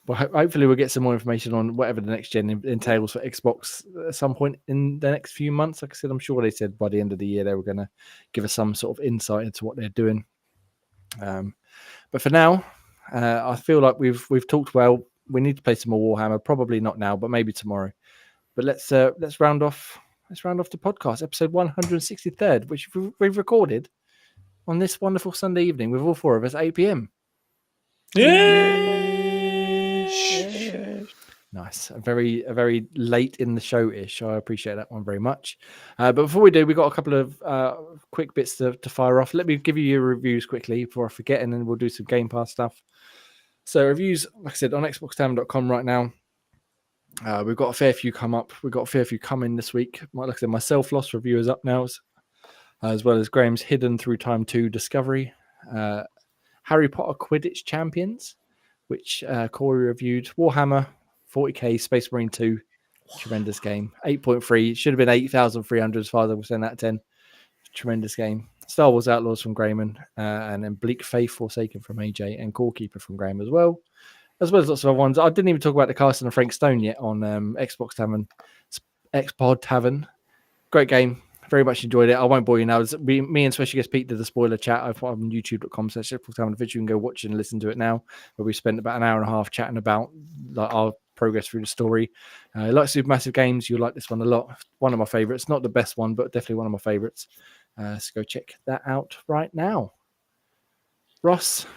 well, hopefully we'll get some more information on whatever the next gen entails for Xbox at some point in the next few months. Like I said, I'm sure they said by the end of the year they were going to give us some sort of insight into what they're doing. But for now, I feel like we've talked well. We need to play some more Warhammer. Probably not now, but maybe tomorrow. But let's round off. Let's round off the podcast, episode 163, which we've recorded on this wonderful Sunday evening with all four of us, 8 p.m. Yeah. Nice. A very late in the show-ish. I appreciate that one very much. But before we do, we've got a couple of quick bits to fire off. Let me give you your reviews quickly before I forget, and then we'll do some Game Pass stuff. So reviews, like I said, on xboxtavern.com right now. We've got a fair few come up. We've got a fair few coming this week. Like I said, my Self-Lost review is up now, as well as Graham's Hidden Through Time 2 Discovery. Harry Potter Quidditch Champions, which Corey reviewed. Warhammer 40k Space Marine 2, tremendous game. 8.3, should have been 8,300 as far as I was saying that 10. Tremendous game. Star Wars Outlaws from Grayman, and then Bleak Faith Forsaken from AJ, and Core-Keeper from Graham as well as lots of other ones. I didn't even talk about the Carson and Frank Stone yet on Xbox Tavern, Xpod Tavern. Great game. Very much enjoyed it. I won't bore you now. Me and Special Guest Pete did the spoiler chat. I've put on youtube.com/Xbox you can go watch and listen to it now. Where we spent about an hour and a half chatting about our progress through the story. Like Supermassive Games, you'll like this one a lot. One of my favorites. Not the best one, but definitely one of my favorites. So go check that out right now. Ross.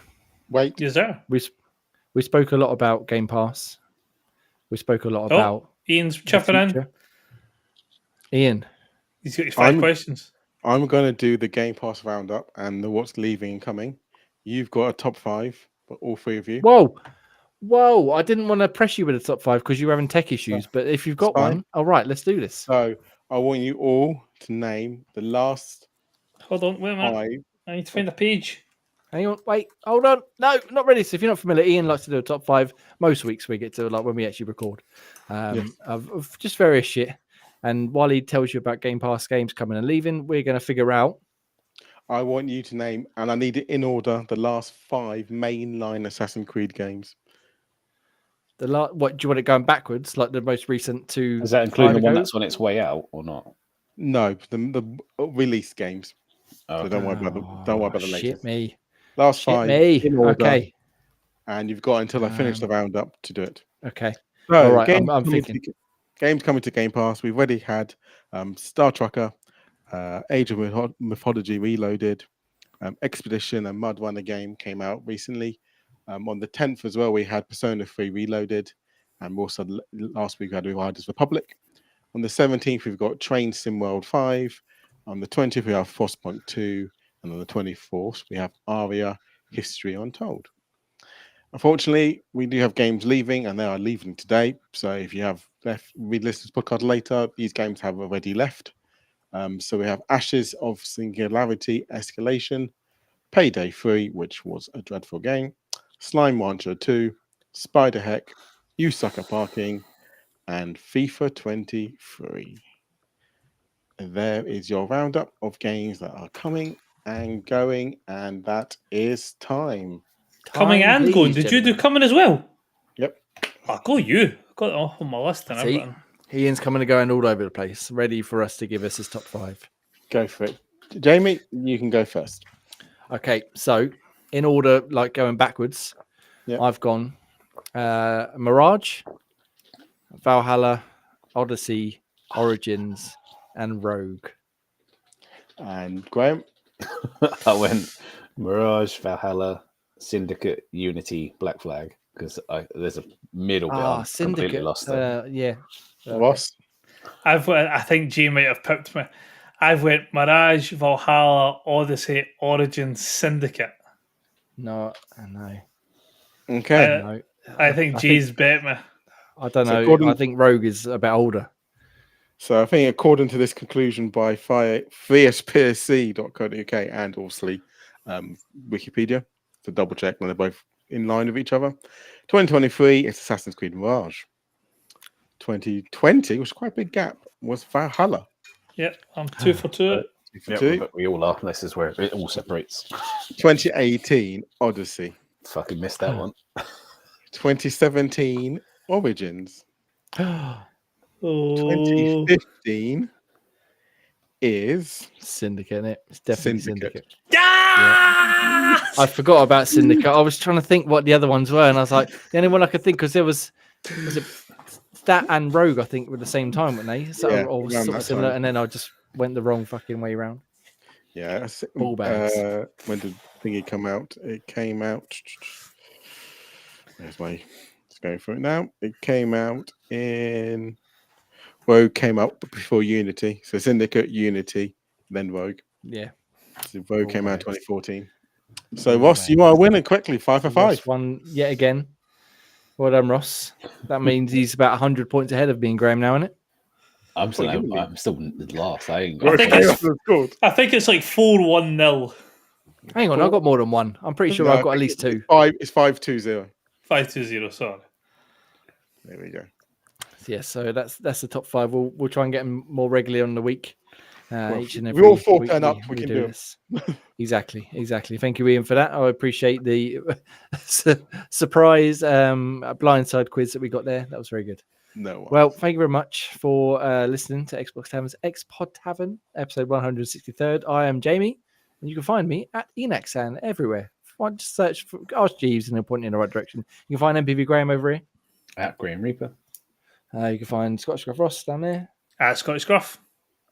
Wait. Yes, sir. We spoke a lot about Game Pass. We spoke a lot about Ian's chipping in. Ian. He's got his 5 questions. I'm going to do the Game Pass roundup and the what's leaving and coming. You've got a top 5 for all 3 of you. Whoa! I didn't want to press you with the top 5 because you're having tech issues. But if you've got one, all right, let's do this. So I want you all to name the last. Hold on, wait a minute. I need to find the page. Hang on, wait, hold on. No, not ready. So if you're not familiar, Ian likes to do a top 5. Most weeks we get to when we actually record, of just various shit. And while he tells you about Game Pass games coming and leaving, we're going to figure out. I want you to name, and I need it in order, the last 5 mainline Assassin's Creed games. What do you want it going backwards, like the most recent 2? Does that include the one that's on its way out or not? No, the release games. Oh, so don't worry about the latest. Shit me. Last 5 in order. Okay. And you've got until I finish the roundup to do it. Okay. So, all right. I'm thinking. Games coming to Game Pass. We've already had Star Trucker, Age of Mythology Reloaded, Expedition and Mud Runner game came out recently. On the 10th as well, we had Persona 3 Reloaded, and also last week we had Riders Republic. On the 17th, we've got Train Sim World 5. On the 20th, we have Frostpunk 2, and on the 24th, we have Aria History Untold. Unfortunately, we do have games leaving, and they are leaving today. So if you have read this podcast later, these games have already left. So we have Ashes of Singularity Escalation, Payday 3, which was a dreadful game, Slime Rancher 2, Spider Heck, You Sucker Parking, and FIFA 23. And there is your roundup of games that are coming and going, and that is time. Coming and going. Did you do coming as well? Yep. I'll go you. Got it on my list and everything. Ian's coming and going all over the place, ready for us to give us his top 5. Go for it. Jamie, you can go first. Okay, so in order, like going backwards, Yep. I've gone Mirage, Valhalla, Odyssey, Origins, and Rogue. And Graham? I went Mirage, Valhalla, Syndicate, Unity, Black Flag, because there's a middle bit. I'm completely lost there. Yeah. Ross? I think G might have picked me. I've went Mirage, Valhalla, Odyssey, Origins, Syndicate. No, I know. Okay. I think G's bet me. I don't know. I think Rogue is a bit older. So I think according to this conclusion by freespsc.co.uk and obviously Wikipedia, to double check when they're both in line with each other, 2023 it's Assassin's Creed Mirage. 2020, which was quite a big gap, was Valhalla. Yeah, I'm 2 for 2. 2 for 2. But we all are. This is where it all separates. 2018 Odyssey. Fucking missed that one. 2017 Origins. 2015 is Syndicate, isn't it? It's definitely Syndicate. Yeah! I forgot about Syndicate. I was trying to think what the other ones were, and I was like, the only one I could think, because there was it that and Rogue, I think, were the same time, weren't they? So, or sort of similar, and then I just went the wrong fucking way around. Yeah. Ball bags. When did thingy come out? It came out. It's go for it now. It came out in Rogue came out before Unity, so Syndicate, Unity, then Rogue. Yeah. So Rogue All came out waves. 2014. So All Ross, you waves. are winning quickly, 5 for 5. Ross won yet again. Well done, Ross. That means he's about 100 points ahead of being Graham now, isn't it? I'm still, What do you mean? I'm still last. I ain't I got think Okay, it's- that's good. I think it's like 4-1-0. Hang on, I've got more than one. I'm pretty sure No, I've got I at think least two. It's 5-2-0. 5-2-0, sorry. There we go. Yeah, so that's the top five. We'll try and get them more regularly on the week. Well, Each and we every all four week turn up, we can do it. this. Exactly. Thank you, Ian, for that. I appreciate the surprise blindside quiz that we got there. That was very good. No one. Well, thank you very much for listening to Xbox Tavern's Xpod Tavern, episode 163rd. I am Jamie, and you can find me at Enaxan everywhere. Just search for Ask Jeeves and it'll point you in the right direction. You can find MPV Graham over here. at Graham Reaper. You can find Scottish Gruff Ross down there. At Scottish Gruff.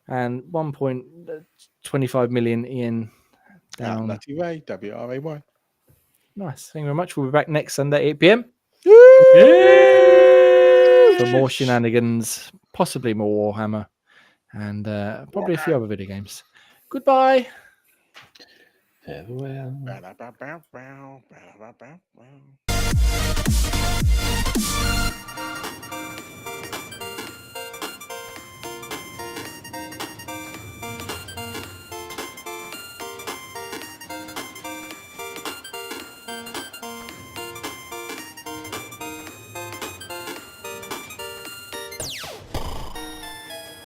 And 1.25 million Ian down. Nutty Ray, WRAY. Nice. Thank you very much. We'll be back next Sunday, 8 p.m. for more shenanigans, possibly more Warhammer, and probably a few other video games. Goodbye. Farewell.